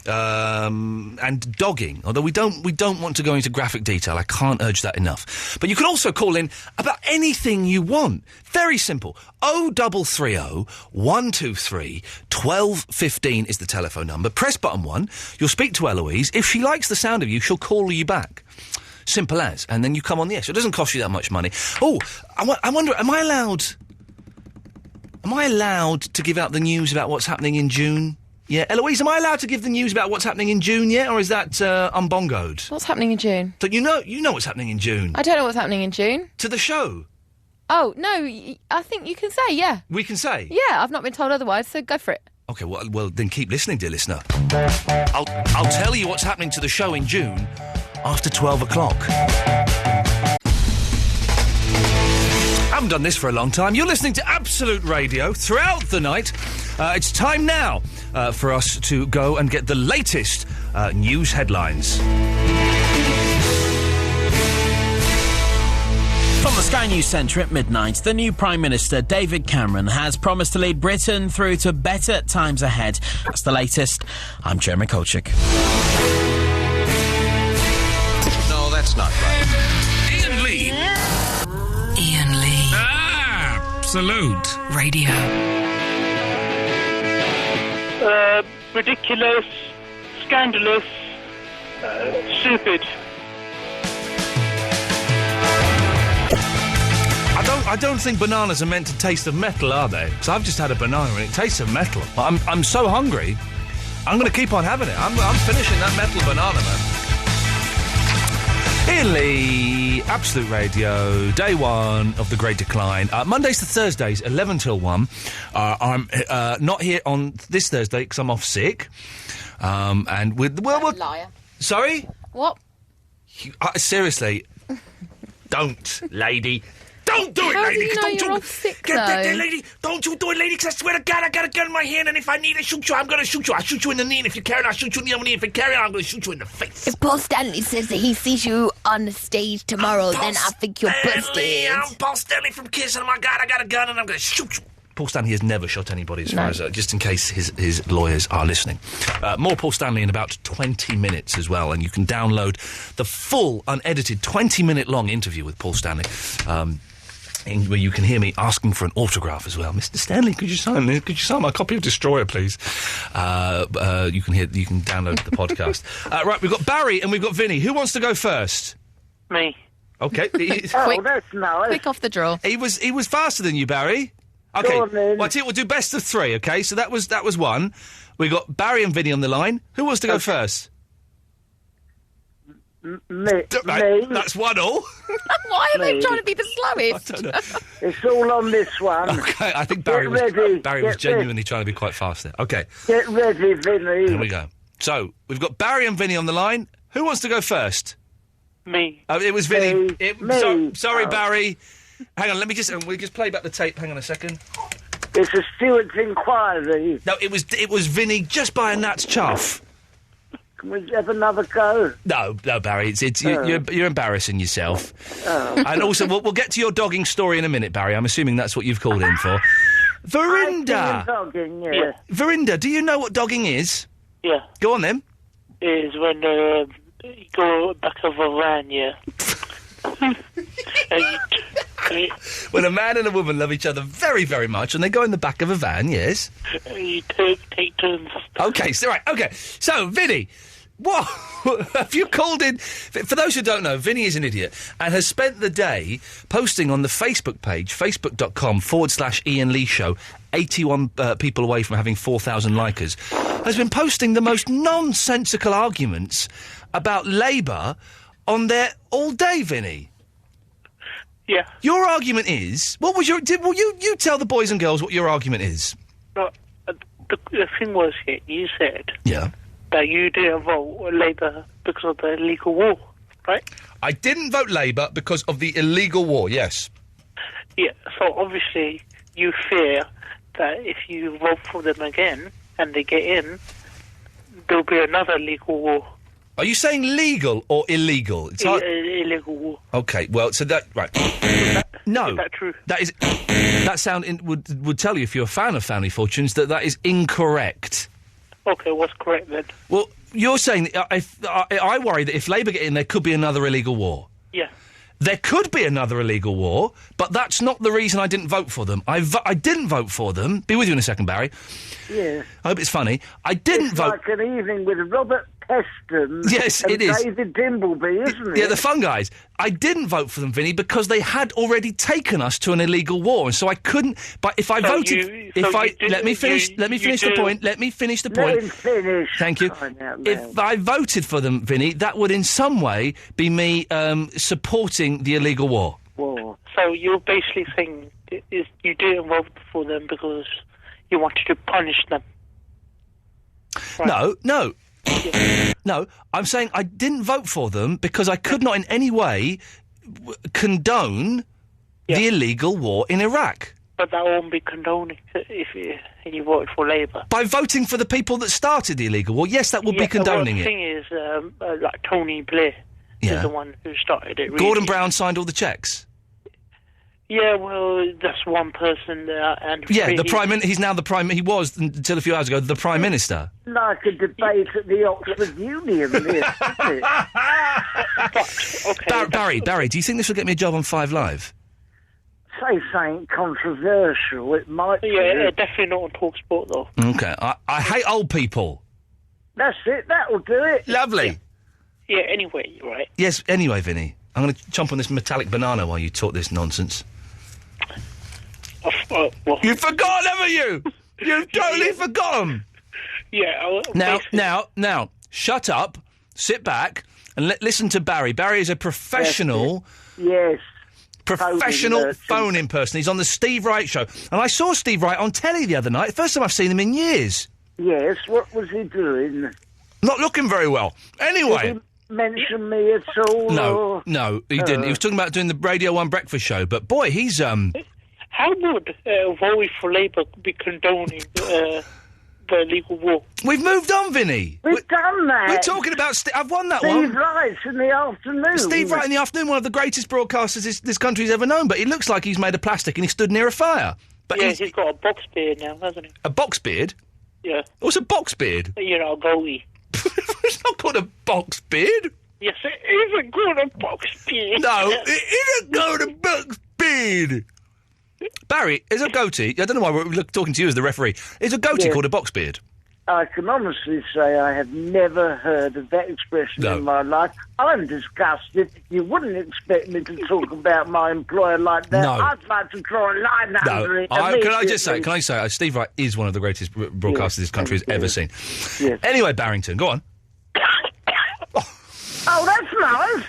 and dogging. Although we don't want to go into graphic detail. I can't urge that enough. But you can also call in about anything you want. Very simple. 0330 123 1215 is the telephone number. Press button 1. You'll speak to Eloise. If she likes the sound of you, she'll call you back. Simple as. And then you come on the air. So it doesn't cost you that much money. Oh, I wonder, am I allowed to give out the news about what's happening in June? Yeah, Eloise, am I allowed to give the news about what's happening in June yet, or is that unbongoed? What's happening in June? So you know what's happening in June. I don't know what's happening in June. To the show. Oh, no, I think you can say, yeah. We can say? Yeah, I've not been told otherwise, so go for it. OK, well then keep listening, dear listener. I'll tell you what's happening to the show in June after 12 o'clock. I haven't done this for a long time. You're listening to Absolute Radio throughout the night. It's time now for us to go and get the latest news headlines. From the Sky News Centre at midnight, the new Prime Minister, David Cameron, has promised to lead Britain through to better times ahead. That's the latest. I'm Jeremy Kolchik. No, that's not right. Iain Lee. Iain Lee. Absolute Radio. Ridiculous, scandalous, stupid. I don't think bananas are meant to taste of metal, are they? So I've just had a banana and it tastes of metal. I'm so hungry. I'm going to keep on having it. I'm finishing that metal banana, man. Iain Lee, Absolute Radio, day 1 of the Great Decline. Mondays to Thursdays, 11 till 1. I'm not here on this Thursday because I'm off sick. And with liar. Sorry? What? Seriously, don't, lady. Don't do it, How lady! do you know Don't you're do off sick, lady! Don't you do it, lady, because I swear to God, I got a gun in my hand, and if I need to shoot you, I'm going to shoot you. I'll shoot you in the knee, and if you carry on, I'll shoot you in the other knee. If you carry on, I'm going to shoot you in the face. If Paul Stanley says that he sees you on the stage tomorrow, then I think you're busted. I'm Paul Stanley from Kiss, and oh my God, I got a gun, and I'm going to shoot you. Paul Stanley has never shot anybody, as far as just in case his lawyers are listening. More Paul Stanley in about 20 minutes as well, and you can download the full, unedited, 20-minute long interview with Paul Stanley. Where you can hear me asking for an autograph as well. Mr. Stanley, could you sign my copy of Destroyer, please? You can download the podcast. Right, we've got Barry and we've got Vinny. Who wants to go first? Me. Okay. Oh, that's nice. Quick off the draw. He was faster than you, Barry. Okay. Go on, then. Well, we'll do best of 3. Okay, so that was 1. We got Barry and Vinny on the line. Who wants to go first? Me. That's 1-1. Why are they trying to be the slowest? I don't know. It's all on this one. Okay, I think Barry was genuinely trying to be quite fast there. Okay. Get ready, Vinny. Here we go. So, we've got Barry and Vinny on the line. Who wants to go first? Me. Oh, it was Vinny. Me. Sorry, Barry. Hang on, we'll just play back the tape. Hang on a second. It's a Stewart's inquiry. No, it was Vinny just by a gnat's chuff. Can we have another go? No, Barry. You're embarrassing yourself. Oh. And also, we'll get to your dogging story in a minute, Barry. I'm assuming that's what you've called in for. Verinda. Dogging, yeah. Verinda, do you know what dogging is? Yeah. Go on then. Is when you go back of a van, yeah. When a man and a woman love each other very, very much, and they go in the back of a van, yes. You take turns. Okay, so Vinny, what have you called in? For those who don't know, Vinny is an idiot and has spent the day posting on the Facebook page, facebook.com/Iain Lee Show, 81 people away from having 4,000 likers, has been posting the most nonsensical arguments about Labour on there all day, Vinny. Yeah. Your argument is... What was your... You tell the boys and girls what your argument is. No, the thing was, you said... Yeah. That you didn't vote Labour because of the illegal war, right? I didn't vote Labour because of the illegal war, yes. Yeah, so obviously you fear that if you vote for them again and they get in, there'll be another legal war. Are you saying legal or illegal? It's illegal war. Okay, well, so that... Right. No. Is that true? That is... That sound would tell you, if you're a fan of Family Fortunes, that is incorrect. Okay, what's correct then? Well, you're saying... I worry that if Labour get in, there could be another illegal war. Yeah. There could be another illegal war, but that's not the reason I didn't vote for them. I didn't vote for them. Be with you in a second, Barry. Yeah. I hope it's funny. I didn't vote... It's like an evening with Robert Peston. Yes, and it is. David Dimbleby, isn't it? Yeah, the fun guys. I didn't vote for them, Vinny, because they had already taken us to an illegal war, and so I couldn't. But if I voted, let me finish the point. Let me finish the point. Let him finish. Thank you. If I voted for them, Vinny, that would in some way be me supporting the illegal war. War. So you're basically saying you didn't vote for them because you wanted to punish them. Right. No. No, I'm saying I didn't vote for them because I could not in any way condone the illegal war in Iraq. But that won't be condoning if you voted for Labour. By voting for the people that started the illegal war, yes, that would be condoning the thing is, like Tony Blair is the one who started it. Really. Gordon Brown signed all the checks. Yeah, well, that's one person there, and he's now the prime. He was until a few hours ago the Prime Minister. Like a debate at the Oxford Union, this, isn't it? Barry, do you think this will get me a job on 5 Live? Say something controversial. It might. Yeah, definitely not on TalkSport though. Okay, I hate old people. That's it. That'll do it. Lovely. Yeah. Anyway, right. Yes. Anyway, Vinny, I'm going to chomp on this metallic banana while you talk this nonsense. You've forgotten, haven't you? You've totally forgotten. Yeah. Now, shut up, sit back, and listen to Barry. Barry is a professional. Yes. Professional phone-in person. He's on the Steve Wright show. And I saw Steve Wright on telly the other night. First time I've seen him in years. Yes, what was he doing? Not looking very well. Anyway. Did he mention me at all? No, he didn't. He was talking about doing the Radio 1 breakfast show. But, boy, he's... How would voting for Labour be condoning the illegal war? We've moved on, Vinny. We've done that. We're talking about... I've won that Steve one. Steve Wright in the afternoon. Steve Wright in the afternoon, one of the greatest broadcasters this country's ever known, but he looks like he's made of plastic and he stood near a fire. But yeah, he's got a box beard now, hasn't he? A box beard? Yeah. What's a box beard? You know, a goatee. It's not called a box beard. Yes, it isn't called a box beard. No, it isn't called a box beard. Barry, is a goatee... I don't know why we're talking to you as the referee. Is a goatee called a box beard? I can honestly say I have never heard of that expression in my life. I'm disgusted. You wouldn't expect me to talk about my employer like that. No. I'd like to draw a line under it. Can I say, Steve Wright is one of the greatest broadcasters this country has ever seen. Yes. Anyway, Barrington, go on. Oh, that's nice.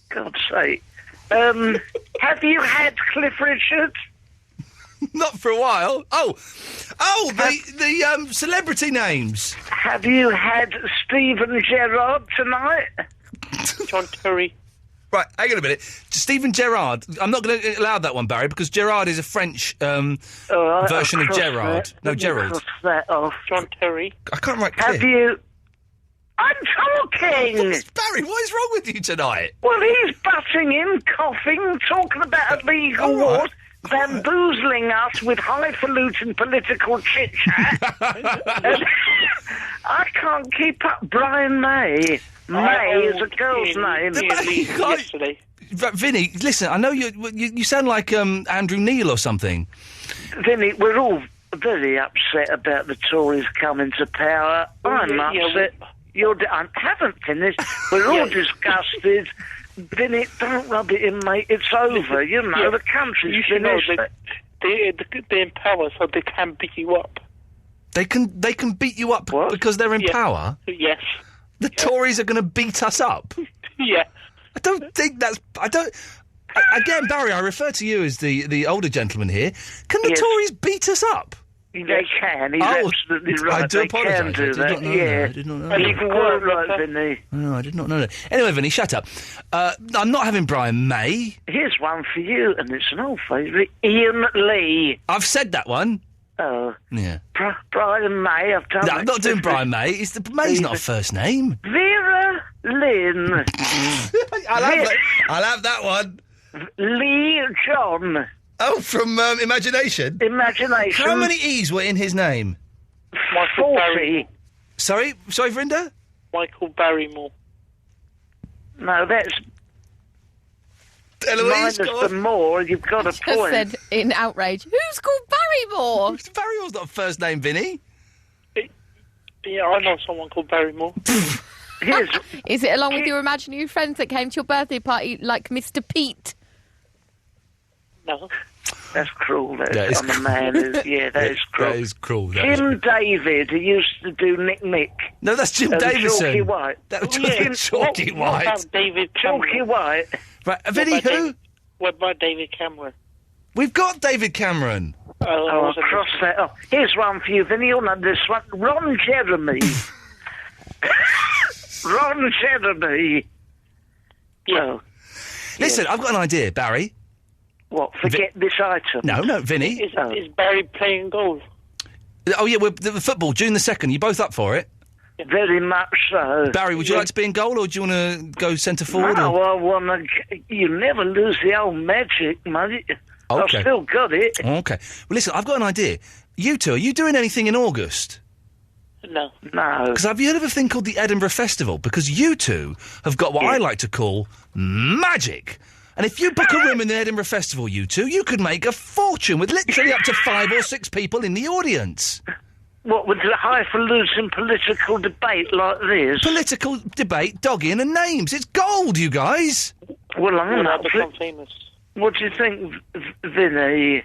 God's sake. Have you had Cliff Richard? Not for a while. The celebrity names. Have you had Stephen Gerrard tonight? John Terry. Right, hang on a minute. Stephen Gerrard. I'm not going to allow that one, Barry, because Gerrard is a French version of Gerard. No, Gerald. Cross that off. John Terry. I can't write clear. Have you... I'm talking! Barry, what is wrong with you tonight? Well, he's butting in, coughing, talking about illegal wars, bamboozling us with highfalutin political chit-chat. I can't keep up. Brian May. May is a girl's name. Yesterday. Vinny, listen, I know you sound like Andrew Neil or something. Vinny, we're all very upset about the Tories coming to power. I'm upset. I haven't finished. We're all disgusted. Vinny, don't rub it in, mate. It's over. You know, the country's finished. They're in power, so they can beat you up. They can beat you up because they're in power? Yes. The Tories are going to beat us up? Yeah. I don't think that's... Again, Barry, I refer to you as the older gentleman here. Can the Tories beat us up? They can. He's absolutely right. I do apologise. Can do that. I did not know that. You can work right, Vinny. No, I did not know that. Anyway, Vinny, shut up. I'm not having Brian May. Here's one for you, and it's an old favourite. Iain Lee. I've said that one. Oh. Yeah. Brian May, I've done No, I'm not doing Brian May. May's not a first name. Vera Lynn. I'll have that one. Lee John. Oh, from Imagination? Imagination. How many E's were in his name? 40. Sorry, Verinda? Michael Barrymore. No, that's... Eloise, minus the more, you've got a Just point. said in outrage, who's called Barrymore? Barrymore's not a first name, Vinny. Yeah, I know someone called Barrymore. Is it along with your imaginary friends that came to your birthday party, like Mr. Pete? No. That's cruel. That is on the man. That is cruel. That is cruel. Jim David, who used to do Nick Nick. No, that's Jim Davison. Chalky White. That was Chalky White. What about David Cameron? Chalky White. Right, Vinny, who? What about David Cameron? We've got David Cameron. I'll cross that off. Here's one for you, Vinny. You'll know this one. Ron Jeremy. Ron Jeremy. Yeah. Listen, I've got an idea, Barry. What, forget this item? No, Vinny. Is Barry playing goal? Oh, yeah, the football, June the 2nd. You both up for it? Very much so. Barry, would you like to be in goal, or do you want to go centre forward? No, I want to... You never lose the old magic, mate. Okay. I've still got it. Okay. Well, listen, I've got an idea. You two, are you doing anything in August? No. No. Because have you heard of a thing called the Edinburgh Festival? Because you two have got what I like to call magic. And if you book a room in the Edinburgh Festival, you two, you could make a fortune with literally up to 5 or 6 people in the audience. What, with the highfalutin political debate like this? Political debate, dogging and names. It's gold, you guys. Well, I'm Would I not... become famous? What do you think, Vinny?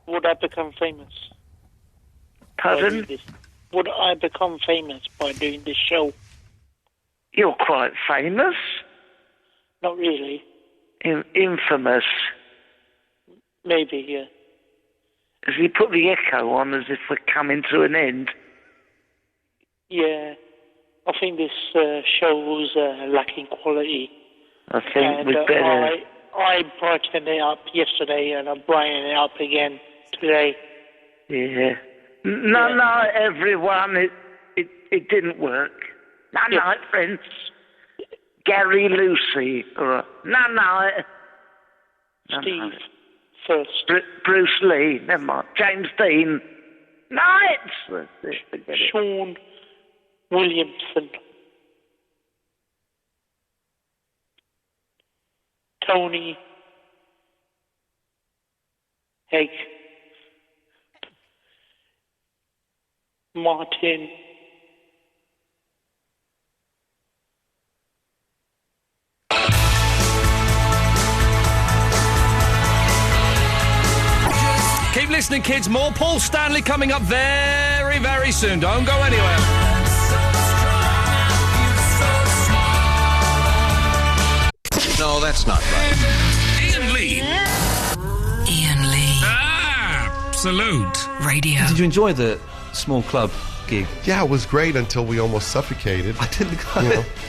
Would I become famous? Pardon? Would I become famous by doing this show? You're quite famous. Not really. Infamous. Maybe, yeah. As you put the echo on as if we're coming to an end. Yeah. I think this show was lacking quality. I think we'd better... I brightened it up yesterday and I'm brightening it up again today. Yeah. No, everyone. It didn't work. No, friends. Gary Lucy. Or no. Steve first. Bruce Lee. Never mind. James Dean. No, it's... Sean Williamson. Tony Egg. Martin Keep listening, kids. More Paul Stanley coming up very, very soon. Don't go anywhere. No, that's not right. Iain Lee. Iain Lee. Absolute. Radio. Did you enjoy the small club gig? Yeah, it was great until we almost suffocated. I didn't.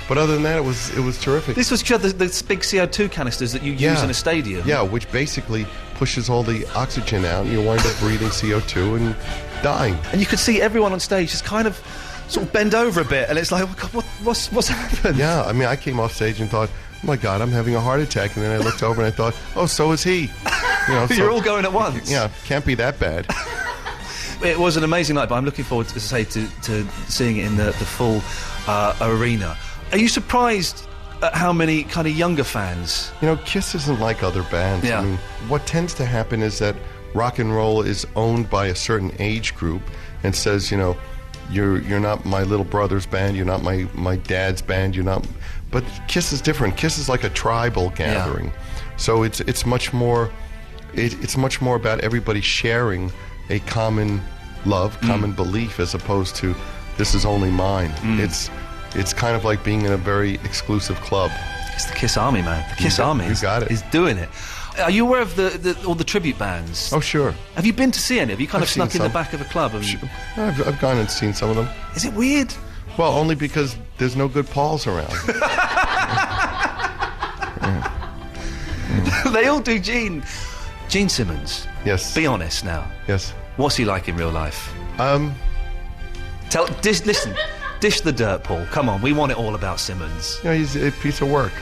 But other than that, it was terrific. This was the big CO2 canisters that you use in a stadium. Yeah, which basically pushes all the oxygen out, and you wind up breathing CO2 and dying. And you could see everyone on stage just kind of sort of bend over a bit, and it's like, oh God, what's happened? Yeah, I mean, I came off stage and thought, oh my God, I'm having a heart attack, and then I looked over and I thought, oh, so is he. You're all going at once. Yeah, can't be that bad. It was an amazing night, but I'm looking forward, to seeing it in the full arena. Are you surprised at how many kind of younger fans? Kiss isn't like other bands. Yeah. I mean, what tends to happen is that rock and roll is owned by a certain age group and says, you're not my little brother's band, you're not my dad's band, you're not... But Kiss is different. Kiss is like a tribal gathering. Yeah. So it's much more... It's much more about everybody sharing a common love, common belief, as opposed to this is only mine. It's kind of like being in a very exclusive club. It's the Kiss Army, man. The Kiss Army is doing it. Are you aware of all the tribute bands? Oh, sure. Have you been to see any? Have you kind of snuck in the some. back of a club? I've gone and seen some of them. Is it weird? Well, only because there's no good Pauls around. They all do Gene Simmons. Yes. Be honest now. Yes. What's he like in real life? Listen, dish the dirt, Paul. Come on, we want it all about Simmons. He's a piece of work,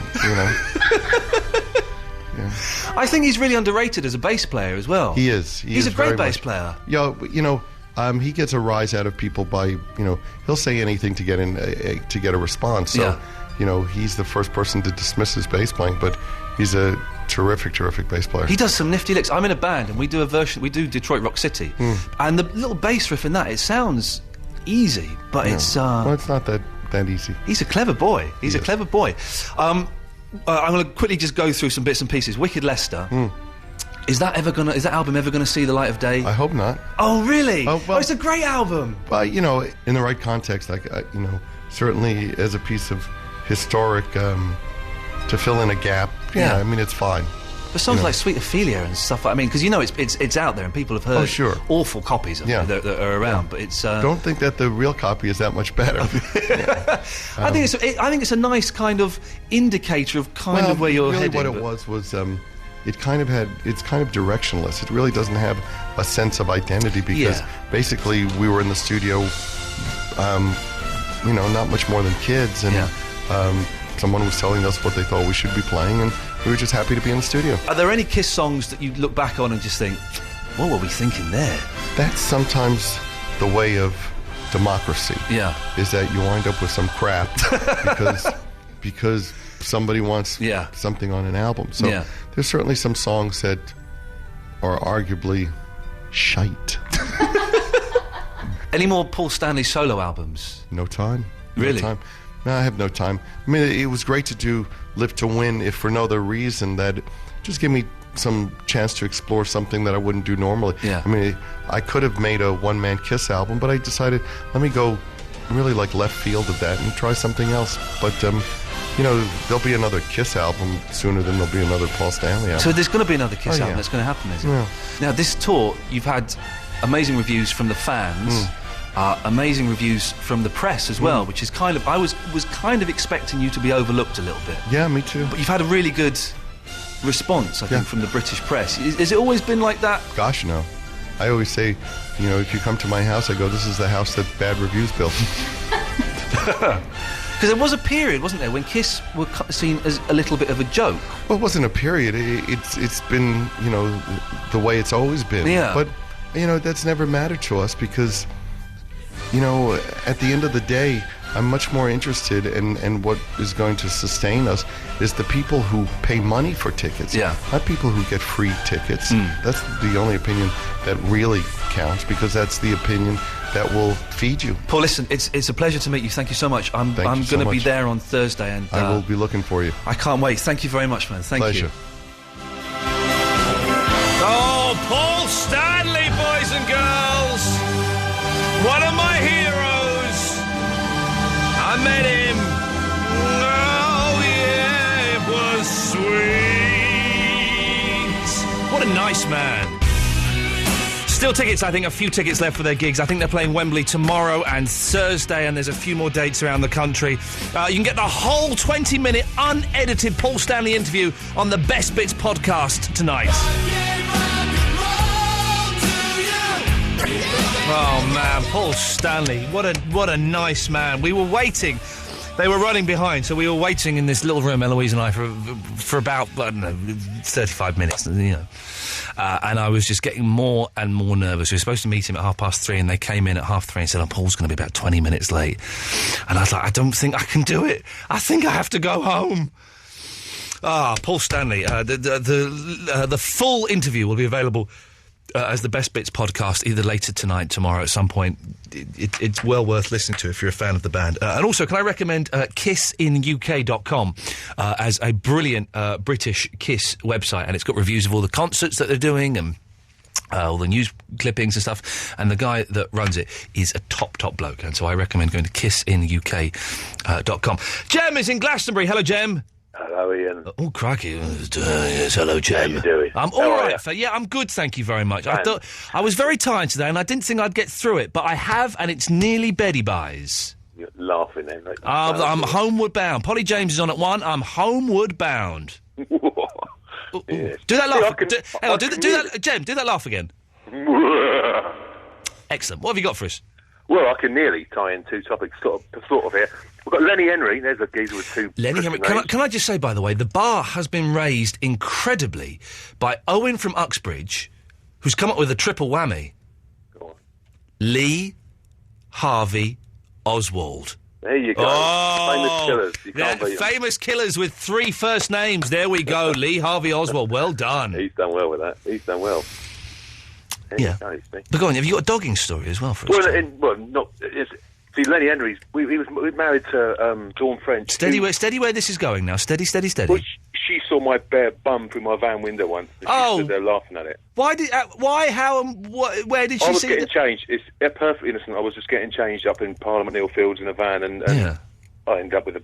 Yeah. I think he's really underrated as a bass player as well. He is. He's a great bass player. Yeah, he gets a rise out of people by, he'll say anything to get to get a response. So, he's the first person to dismiss his bass playing, but he's a terrific bass player. He does some nifty licks. I'm in a band and we do Detroit Rock City, and the little bass riff in that, it sounds easy, but it's well, it's not that easy. He's a clever boy. He's a clever boy. I'm going to quickly just go through some bits and pieces. Wicked Leicester. Is that album ever gonna see the light of day? I hope not. Oh, really? Oh, it's a great album. Well, in the right context, certainly as a piece of historic to fill in a gap. Yeah, I mean, it's fine. But songs like Sweet Ophelia and stuff. Because it's out there and people have heard awful copies of it that are around. But it's don't think that the real copy is that much better. I think it's a nice kind of indicator of where you're really heading. What it was it's kind of directionless. It really doesn't have a sense of identity because basically we were in the studio, not much more than kids, and someone was telling us what they thought we should be playing, and we were just happy to be in the studio. Are there any Kiss songs that you look back on and just think, what were we thinking there? That's sometimes the way of democracy. Yeah. Is that you wind up with some crap because somebody wants something on an album. So there's certainly some songs that are arguably shite. Any more Paul Stanley solo albums? No time. Really? No time. No, I have no time. I mean, it was great to do Live to Win, if for no other reason that just gave me some chance to explore something that I wouldn't do normally. Yeah. I mean, I could have made a one-man Kiss album, but I decided, let me go really like left field of that and try something else. But, there'll be another Kiss album sooner than there'll be another Paul Stanley album. So there's going to be another Kiss album that's going to happen, isn't it? Now, this tour, you've had amazing reviews from the fans. Amazing reviews from the press as well, which is kind of... I was kind of expecting you to be overlooked a little bit. Yeah, me too. But you've had a really good response, I think, from the British press. Has it always been like that? Gosh, no. I always say, if you come to my house, I go, this is the house that bad reviews built. Because there was a period, wasn't there, when Kiss were seen as a little bit of a joke. Well, it wasn't a period. It's been, the way it's always been. Yeah. But, that's never mattered to us because... at the end of the day, I'm much more interested in what is going to sustain us is the people who pay money for tickets, not people who get free tickets. That's the only opinion that really counts because that's the opinion that will feed you. Paul, listen, it's a pleasure to meet you. Thank you so much. I'm going to be there on Thursday, and I will be looking for you. I can't wait. Thank you very much, man. Thank Pleasure. you. Oh, Paul Stanley, boys and girls. One of my heroes. I met him. Oh, yeah, it was sweet. What a nice man. Still tickets, I think, a few tickets left for their gigs. I think they're playing Wembley tomorrow and Thursday, and there's a few more dates around the country. You can get the whole 20-minute unedited Paul Stanley interview on the Best Bits podcast tonight. Oh, man, Paul Stanley, what a nice man. We were waiting. They were running behind, so we were waiting in this little room, Eloise and I, for about, 35 minutes, And I was just getting more and more nervous. We were supposed to meet him at 3:30, and they came in at 3:30 and said, Paul's going to be about 20 minutes late. And I was like, I don't think I can do it. I think I have to go home. Paul Stanley. The full interview will be available as the Best Bits podcast, either later tonight, tomorrow at some point. It's well worth listening to if you're a fan of the band. And also, can I recommend kissinuk.com as a brilliant British Kiss website, and it's got reviews of all the concerts that they're doing and all the news clippings and stuff, and the guy that runs it is a top bloke, and so I recommend going to kissinuk.com. Jem is in Glastonbury. Hello, Jem. Hello, Ian. Oh, crikey. Yes, hello, Jem. How you doing? I'm all right. Yeah, I'm good, thank you very much. I thought I was very tired today, and I didn't think I'd get through it, but I have, and it's nearly beddy buys. You're laughing then, mate. I'm homeward bound. Polly James is on at 1. I'm homeward bound. Yes. Do that laugh. Hang on, do that, Jem, do that laugh again. Excellent. What have you got for us? Well, I can nearly tie in two topics sort of here. We've got Lenny Henry. There's a geezer with two. Lenny Henry. Can I just say, by the way, the bar has been raised incredibly by Owen from Uxbridge, who's come up with a triple whammy. Go on. Lee, Harvey, Oswald. There you go. Famous killers. You can't beat 'em. Famous killers with 3 first names. There we go. Lee, Harvey, Oswald. Well done. He's done well with that. He's done well. Yeah. But go on, have you got a dogging story as well for us? See, Lenny Henry's, we married to Dawn French. Steady where this is going now. Steady. Well, she saw my bare bum through my van window once. And she stood there laughing at it. Why, how, and where did she see I was getting changed. It's perfectly innocent. I was just getting changed up in Parliament Hill Fields in a van, and I ended up with a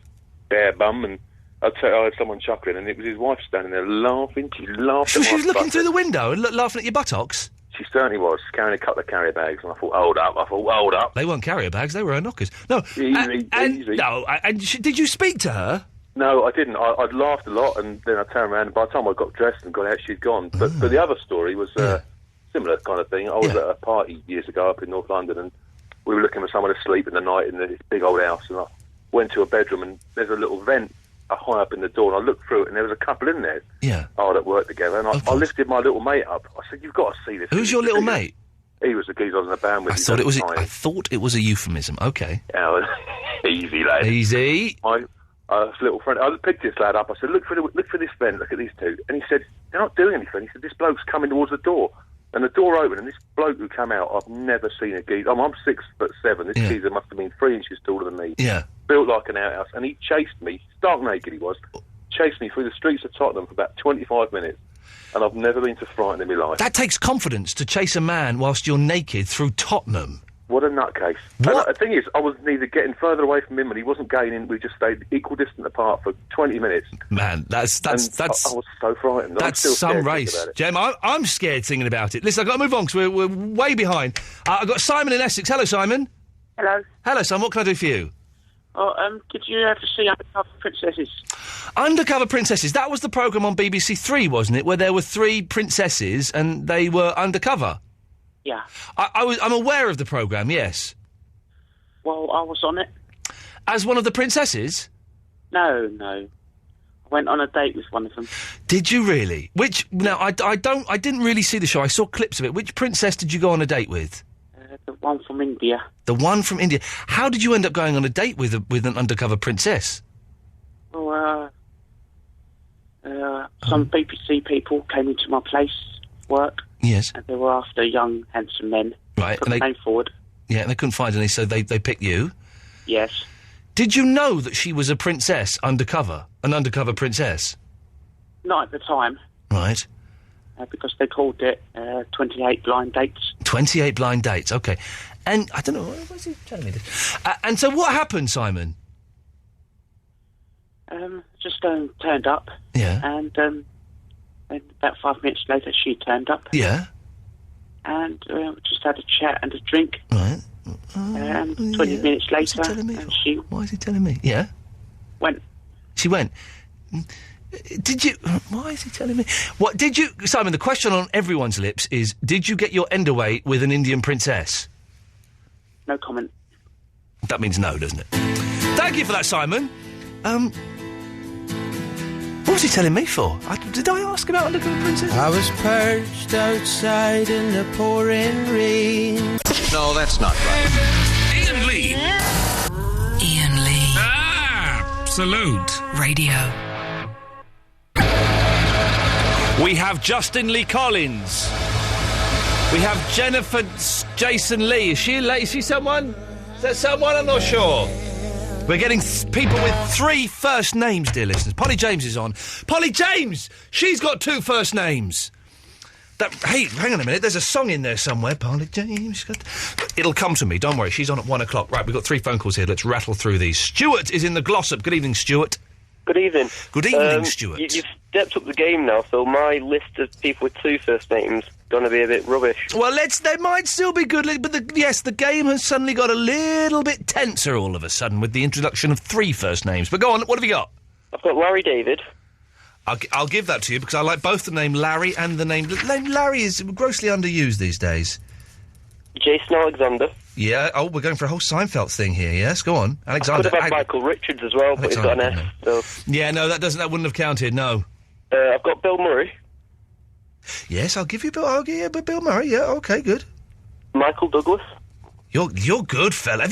bare bum, and I had someone chuckling, and it was his wife standing there laughing. She laughed. So she was looking through the window and laughing at your buttocks? She certainly was, carrying a couple of carrier bags, and I thought, hold up. They weren't carrier bags, they were her knockers. No, easy. Did you speak to her? No, I didn't. I'd laughed a lot, and then I turned around, and by the time I got dressed and got out, she'd gone. But the other story was a similar kind of thing. I was at a party years ago up in North London, and we were looking for someone to sleep in the night in this big old house, and I went to a bedroom, and there's a little vent high up in the door, and I looked through it, and there was a couple in there. Yeah. Hard at work together, and I lifted my little mate up. I said, "You've got to see this." Who's your little mate? He was the geezer I was in a band with. I thought it was a euphemism. Okay. Easy, lad. Easy. My little friend, I picked this lad up. I said, "Look for this vent. Look at these two." And he said, "They're not doing anything." He said, "This bloke's coming towards the door." And the door opened, and this bloke who came out, I've never seen a geezer. I'm 6'7". This geezer must have been 3 inches taller than me. Yeah. Built like an outhouse, and he chased me, stark naked he was, chased me through the streets of Tottenham for about 25 minutes, and I've never been so frightened in my life. That takes confidence to chase a man whilst you're naked through Tottenham. What a nutcase. What? And the thing is, I was neither getting further away from him and he wasn't gaining. We just stayed equal distant apart for 20 minutes. Man, that's I was so frightened. That's some race. Jem, I'm scared thinking about it. Listen, I've got to move on because we're way behind. I've got Simon in Essex. Hello, Simon. Hello. Hello, Simon. What can I do for you? Did you ever see Undercover Princesses? Undercover Princesses. That was the programme on BBC Three, wasn't it? Where there were 3 princesses and they were undercover. Yeah. I'm aware of the programme, yes. Well, I was on it. As one of the princesses? No. I went on a date with one of them. Did you really? Which, now, I didn't really see the show. I saw clips of it. Which princess did you go on a date with? The one from India. The one from India. How did you end up going on a date with an undercover princess? Well, some BBC people came into my place, work. Yes. And they were after young, handsome men. Right. Put the name forward. Yeah, and they couldn't find any, so they picked you. Yes. Did you know that she was a princess undercover? An undercover princess? Not at the time. Right. Because they called it 28 Blind Dates. 28 Blind Dates, OK. And, I don't know, what's he telling me this? And so what happened, Simon? Just turned up. Yeah. And about 5 minutes later, she turned up. Yeah. And just had a chat and a drink. Right. And 20 minutes later, and she... Why is he telling me? Yeah? Went. She went. Did you... Why is he telling me? What, did you... Simon, the question on everyone's lips is, did you get your end away with an Indian princess? No comment. That means no, doesn't it? Thank you for that, Simon. What was he telling me for? Did I ask about Undercover Princess? I was perched outside in the pouring rain. No, that's not right. Iain Lee. Iain Lee. Absolute. Radio. We have Justin Lee Collins. We have Jennifer Jason Lee. Is she someone? Is that someone? I'm not sure. We're getting people with 3 first names, dear listeners. Polly James is on. Polly James! She's got 2 first names. Hey, hang on a minute. There's a song in there somewhere. Polly James. It'll come to me. Don't worry. She's on at 1 o'clock. Right, we've got 3 phone calls here. Let's rattle through these. Stuart is in the Glossop. Good evening, Stuart. Good evening. Good evening, Stuart. You've stepped up the game now, so my list of people with 2 first names going to be a bit rubbish. Well, they might still be good, but the game has suddenly got a little bit tenser all of a sudden with the introduction of 3 first names. But go on, what have you got? I've got Larry David. I'll give that to you because I like both the name Larry and the name... Larry is grossly underused these days. Jason Alexander. Yeah, we're going for a whole Seinfeld thing here, yes? Go on. Alexander. I could have had Michael Richards as well, but he's got an S, so... Yeah, no, that wouldn't have counted, no. I've got Bill Murray. Yes, I'll give you Bill Murray, yeah, okay, good. Michael Douglas. You're good, fella.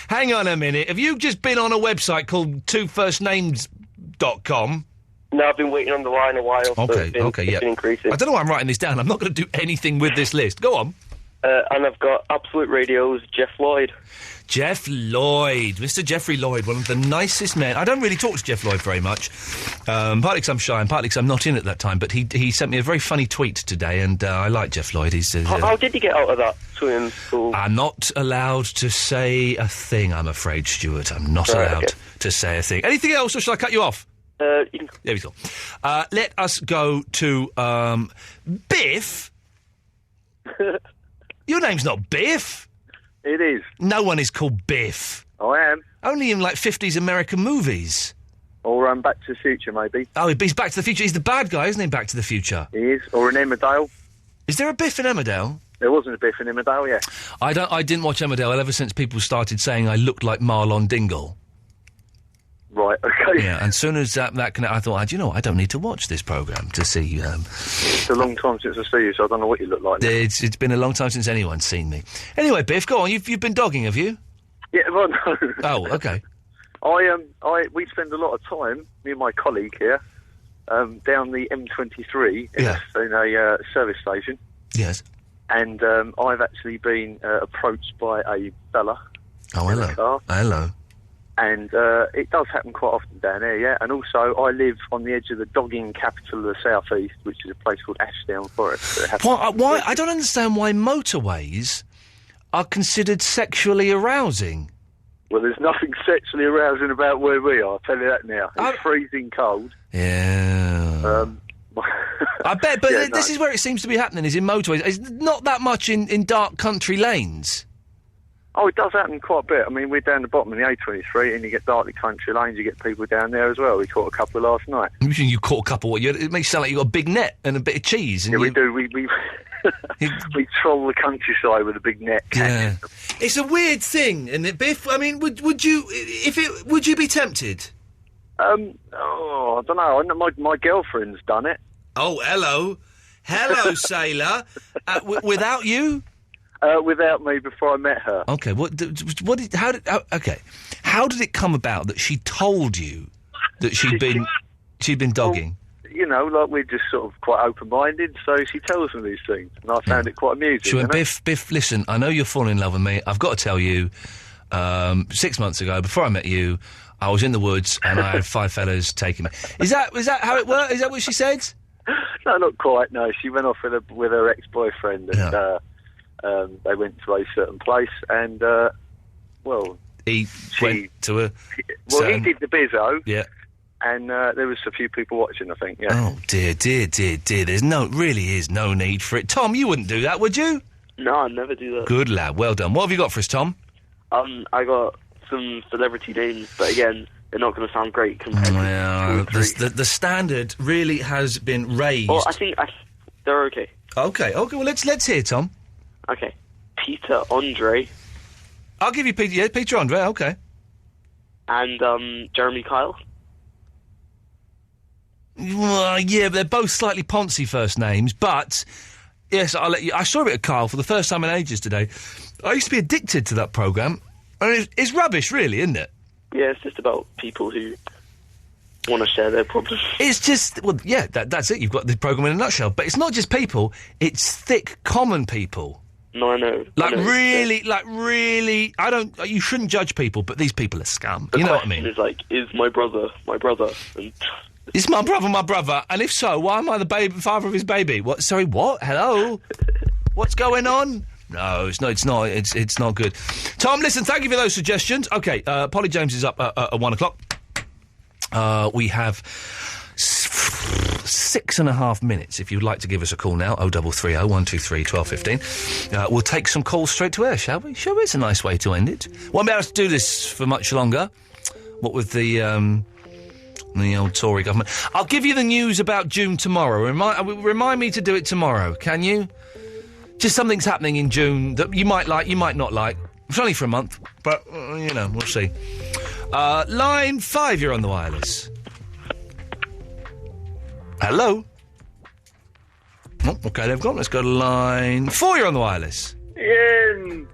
Hang on a minute, have you just been on a website called twofirstnames.com? No, I've been waiting on the line a while, so it's been increasing. I don't know why I'm writing this down. I'm not going to do anything with this list. Go on. And I've got Absolute Radio's Jeff Lloyd. Jeff Lloyd. Mr. Jeffrey Lloyd, one of the nicest men. I don't really talk to Jeff Lloyd very much. Partly because I'm shy and partly because I'm not in at that time, but he sent me a very funny tweet today, and I like Jeff Lloyd. How did he get out of that swimming pool? I'm not allowed to say a thing, I'm afraid, Stuart. I'm not allowed to say a thing. Anything else, or shall I cut you off? There we go. Let us go to Biff. Your name's not Biff. It is. No one is called Biff. I am. Only in, 50s American movies. Or Back to the Future, maybe. Oh, he's Back to the Future. He's the bad guy, isn't he, Back to the Future? He is. Or in Emmerdale. Is there a Biff in Emmerdale? There wasn't a Biff in Emmerdale, yeah. I didn't watch Emmerdale ever since people started saying I looked like Marlon Dingle. Right, okay. Yeah, and soon as that I thought, I don't need to watch this programme to see... It's a long time since I see you, so I don't know what you look like now. It's been a long time since anyone's seen me. Anyway, Biff, go on, you've been dogging, have you? Yeah, well, no. Oh, okay. We spend a lot of time, me and my colleague here, down the M23 in a service station. Yes. And I've actually been approached by a fella. Oh, hello. In a car. Hello. And it does happen quite often down there, yeah. And also, I live on the edge of the dogging capital of the South East, which is a place called Ashdown Forest. Why? I don't understand why motorways are considered sexually arousing. Well, there's nothing sexually arousing about where we are, I'll tell you that now. It's freezing cold. Yeah. I bet, but this is where it seems to be happening, is in motorways. It's not that much in dark country lanes. Oh, it does happen quite a bit. I mean, we're down the bottom of the A23 and you get darkly country lanes, you get people down there as well. We caught a couple last night. You caught a couple? What? It makes you sound like you got a big net and a bit of cheese. And we do. We troll the countryside with a big net. Yeah. It's a weird thing, isn't it, Biff? I mean, would you be tempted? I don't know. My girlfriend's done it. Oh, hello, sailor. Without you? Without me, before I met her. Okay. How did it come about that she told you that she'd been dogging? Well, we're just sort of quite open-minded, so she tells me these things, and I found it quite amusing. She went, Biff, listen, I know you're falling in love with me. I've got to tell you, 6 months ago, before I met you, I was in the woods and I had 5 fellas taking me. Is that how it worked? Is that what she said? No, not quite. No, she went off with her ex-boyfriend, and they went to a certain place, and he went to a. He did the bizzo. Yeah. And there was a few people watching, I think, yeah. Oh, dear. There's really is no need for it. Tom, you wouldn't do that, would you? No, I'd never do that. Good lad, well done. What have you got for us, Tom? I got some celebrity names, but again, they're not going to sound great compared to the standard really has been raised. Well, I think they're okay. Okay, well, let's hear, Tom. Okay. Peter Andre. I'll give you Peter Andre, okay. And Jeremy Kyle. Well, yeah, but they're both slightly poncy first names, but yes, I'll let you. I saw it at Kyle for the first time in ages today. I used to be addicted to that programme. I mean, it's rubbish, really, isn't it? Yeah, it's just about people who want to share their problems. It's just, well, yeah, that's it. You've got the programme in a nutshell. But it's not just people, it's thick, common people. No, I know. Really, you shouldn't judge people, but these people are scum. You know what I mean? It's like, is my brother my brother? And is my brother? And if so, why am I the father of his baby? What? Sorry, what? Hello? What's going on? No, it's not. It's not good. Tom, listen, thank you for those suggestions. Okay, Polly James is up at 1 o'clock. We have 6.5 minutes. If you'd like to give us a call now, 0330 123 1215. We'll take some calls straight to air, shall we? It's a nice way to end it. Won't be able to do this for much longer. What with the old Tory government. I'll give you the news about June tomorrow. Remind me to do it tomorrow, can you? Just something's happening in June that you might like, you might not like. It's only for a month, but, we'll see. Line 5, you're on the wireless. Hello? Oh, OK, they've gone. Let's go to line 4, you're on the wireless. Ian!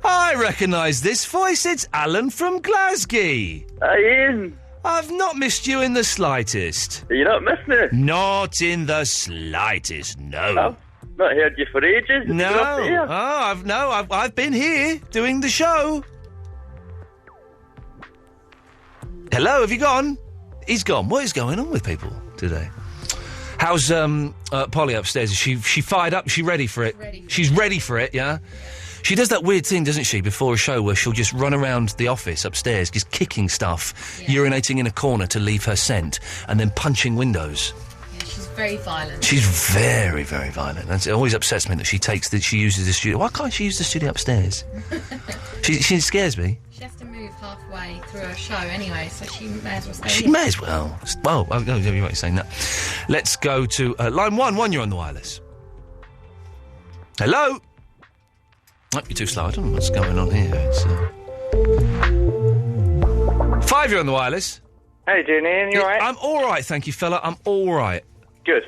I recognise this voice. It's Alan from Glasgow. Ian! I've not missed you in the slightest. You not missed me? Not in the slightest, no. I've not heard you for ages. No. I've been here doing the show. Hello, have you gone? He's gone. What is going on with people today? How's Polly upstairs? Is she fired up? Is she ready for it? She's ready for it, yeah? She does that weird thing, doesn't she, before a show where she'll just run around the office upstairs, just kicking stuff, urinating in a corner to leave her scent, and then punching windows. Yeah, she's very violent. She's very, very violent. And it always upsets me that she uses the studio. Why can't she use the studio upstairs? she scares me. She has to move halfway through her show anyway, so she may as well stay She here. may as well. Well, I know you might be saying that. Let's go to line 1. 1, you're on the wireless. Hello? Oh, you're too slow. I don't know what's going on here. It's 5, you're on the wireless. How you doing, Ian? You all right? I'm all right, thank you, fella. I'm all right. Good.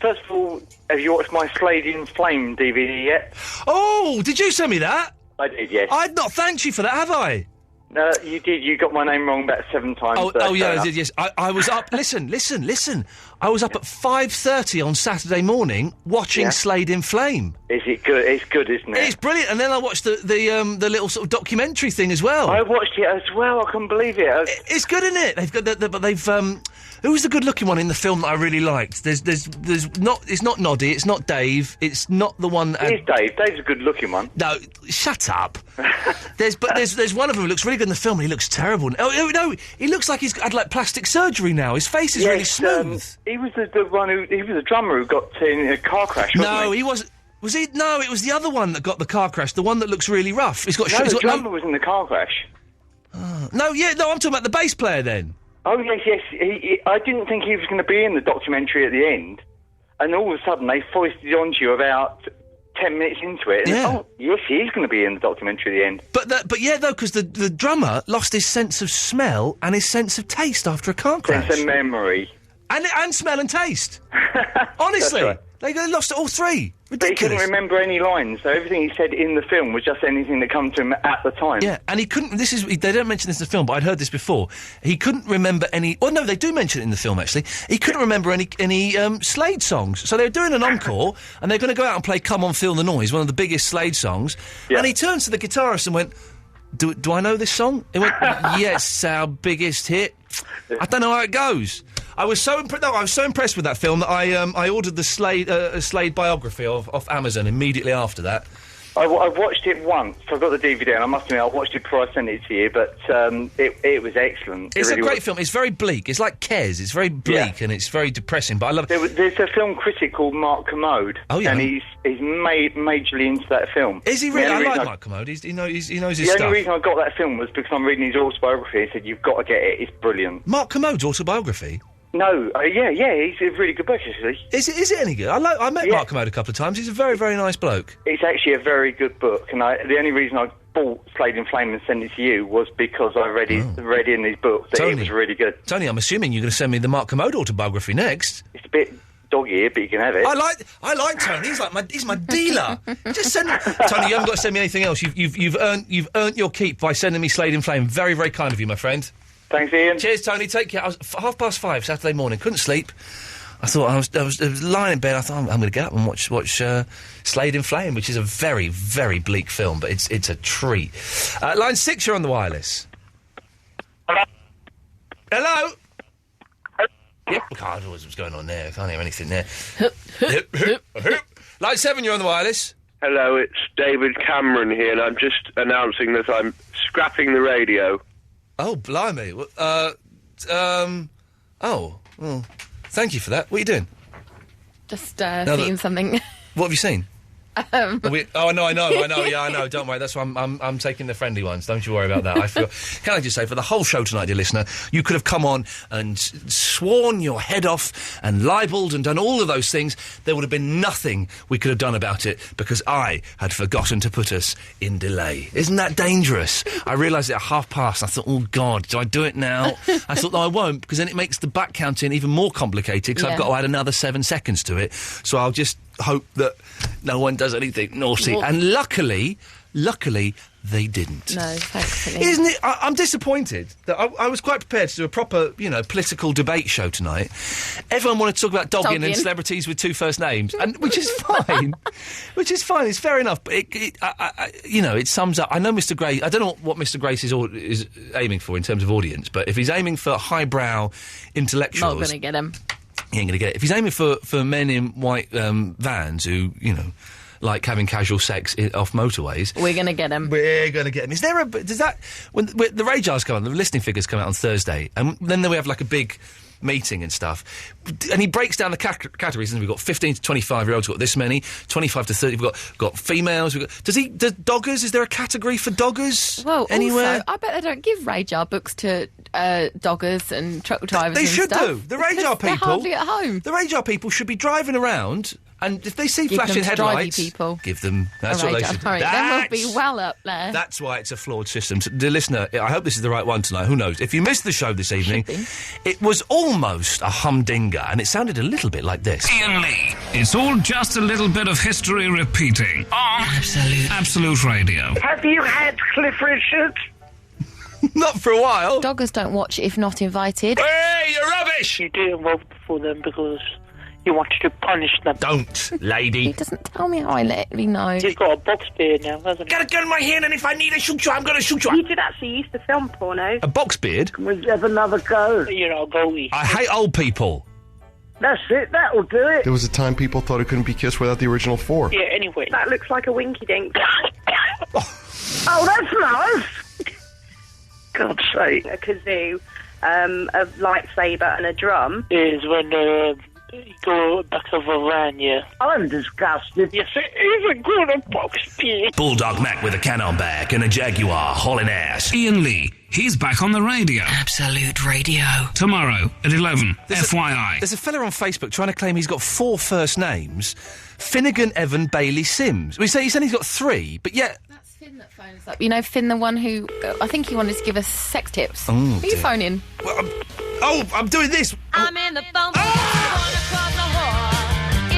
First of all, have you watched my Slade in Flame DVD yet? Oh, did you send me that? I did, yes. I've not thanked you for that, have I? No, you did. You got my name wrong about 7 times. Oh yeah, I did, yes. I was up... Listen. I was up at 5:30 on Saturday morning watching Slade in Flame. Is it good? It's good, isn't it? It's brilliant. And then I watched the little sort of documentary thing as well. I watched it as well. I couldn't believe it. It's good, isn't it? They've who was the good-looking one in the film that I really liked? There's not. It's not Noddy. It's not Dave. It's not the one. It's Dave. Dave's a good-looking one. No, shut up. There's one of them who looks really good in the film, and he looks terrible. Oh no, he looks like he's had like plastic surgery now. His face is really smooth. He was the one who. He was a drummer who got in a car crash. No, he wasn't. Was he? No, it was the other one that got the car crash. The one that looks really rough. The drummer was in the car crash. No, I'm talking about the bass player then. Oh, yes. I didn't think he was going to be in the documentary at the end. And all of a sudden, they foisted onto you about 10 minutes into it. And, yes, he is going to be in the documentary at the end. But because the drummer lost his sense of smell and his sense of taste after a car crash. Sense of memory. And smell and taste. Honestly. Right. They lost all 3. Ridiculous. But he couldn't remember any lines, so everything he said in the film was just anything that come to him at the time. Yeah, and he couldn't... They don't mention this in the film, but I'd heard this before. He couldn't remember any... Oh, no, they do mention it in the film, actually. He couldn't remember any Slade songs. So they were doing an encore, and they're going to go out and play Come On Feel the Noise, one of the biggest Slade songs. Yeah. And he turns to the guitarist and went, Do I know this song? He went, yes, our biggest hit. I don't know how it goes. I was so impressed with that film that I ordered the Slade biography off Amazon immediately after that. I watched it once. I got the DVD, and I must admit I watched it before I sent it to you. But it was excellent. It's a great film. It's very bleak. It's like Kes. It's very bleak and it's very depressing. But I love it. There's a film critic called Mark Commode. Oh yeah, and he's majorly into that film. Is he really? I like Mark Commode. He knows his stuff. The only reason I got that film was because I'm reading his autobiography. He said you've got to get it. It's brilliant. Mark Commode's autobiography. No, yeah, he's a really good book, actually. Is it any good? I met Mark Commode a couple of times. He's a very, very nice bloke. It's actually a very good book, and the only reason I bought Slade in Flame and sent it to you was because I read in his book that it was really good. Tony, I'm assuming you're going to send me the Mark Commode autobiography next. It's a bit dog-eared, but you can have it. I like Tony. He's my dealer. Just send Tony. You haven't got to send me anything else. You've earned your keep by sending me Slade in Flame. Very, very kind of you, my friend. Thanks, Ian. Cheers, Tony. Take care. I was 5:30 Saturday morning. Couldn't sleep. I thought I was lying in bed. I thought I'm going to get up and watch Slade in Flame, which is a very, very bleak film, but it's a treat. Line 6, you're on the wireless. Hello. Yep. God, what's going on there? I can't hear anything there. Line 7, you're on the wireless. Hello, it's David Cameron here, and I'm just announcing that I'm scrapping the radio. Oh, blimey. Well, thank you for that. What are you doing? Just seeing something. What have you seen? I know. Yeah, I know. Don't worry. That's why I'm taking the friendly ones. Don't you worry about that. Can I just say, for the whole show tonight, dear listener, you could have come on and sworn your head off and libelled and done all of those things. There would have been nothing we could have done about it because I had forgotten to put us in delay. Isn't that dangerous? I realised it at past. I thought, oh God, do I do it now? I thought, no, I won't, because then it makes the back counting even more complicated because I've got to add another 7 seconds to it. So I'll just hope that no one does anything naughty. And luckily, they didn't. No, thankfully. Isn't it? I'm disappointed that I was quite prepared to do a proper, political debate show tonight. Everyone wanted to talk about dogging and celebrities with 2 first names, and which is fine. It's fair enough. But it sums up. I know Mr. Grace. I don't know what Mr. Grace is aiming for in terms of audience, but if he's aiming for highbrow intellectuals, not going to get him. He ain't going to get it. If he's aiming for men in white vans who, like having casual sex off motorways, we're going to get him. We're going to get him. Is there when the radars come on, the listening figures come out on Thursday, and then we have like a big meeting and stuff, and he breaks down the categories, and we've got 15 to 25-year-olds, got this many, 25 to 30, we've got females, does doggers, is there a category for doggers? Well, anywhere? Also, I bet they don't give radar books to doggers and truck drivers. They and should stuff, do. The radar people, they're hardly at home. The radar people should be driving around. And if they see give flashing them headlights, people. Give them. That's what they should do. Then we'll be well up there. That's why it's a flawed system. Dear listener, I hope this is the right one tonight. Who knows? If you missed the show this evening, it was almost a humdinger, and it sounded a little bit like this. Iain Lee. It's all just a little bit of history repeating on Absolute Radio. Have you had Cliff Richard? Not for a while. Doggers don't watch if not invited. Hey, you're rubbish! You do involve for them because you wanted to punish them. Don't, lady. He doesn't tell me how I let me know. He's got a box beard now, hasn't he? Got a gun in my hand, and if I need to shoot you, I'm going to shoot you. You did actually used to film porno. A box beard? Can we have another go? You're not a goalie. I hate old people. That's it, that'll do it. There was a time people thought it couldn't be kissed without the original 4. Yeah, anyway. That looks like a winky dink. Oh, that's nice. God's sake. A kazoo, a lightsaber and a drum. Is when you go back of a van, yeah. I'm disgusted. Yes, it is a good box beard. Bulldog Mac with a cannon back and a Jaguar hauling ass. Iain Lee. He's back on the radio. Absolute Radio. Tomorrow at 11. FYI. There's a fella on Facebook trying to claim he's got 4 first names. Finnegan, Evan, Bailey, Sims. He said he's got 3, but yet... That's Finn that phones up. You know, Finn, the one who... I think he wanted to give us sex tips. Oh, Who are you phoning? Well, I'm doing this. I'm in the phone.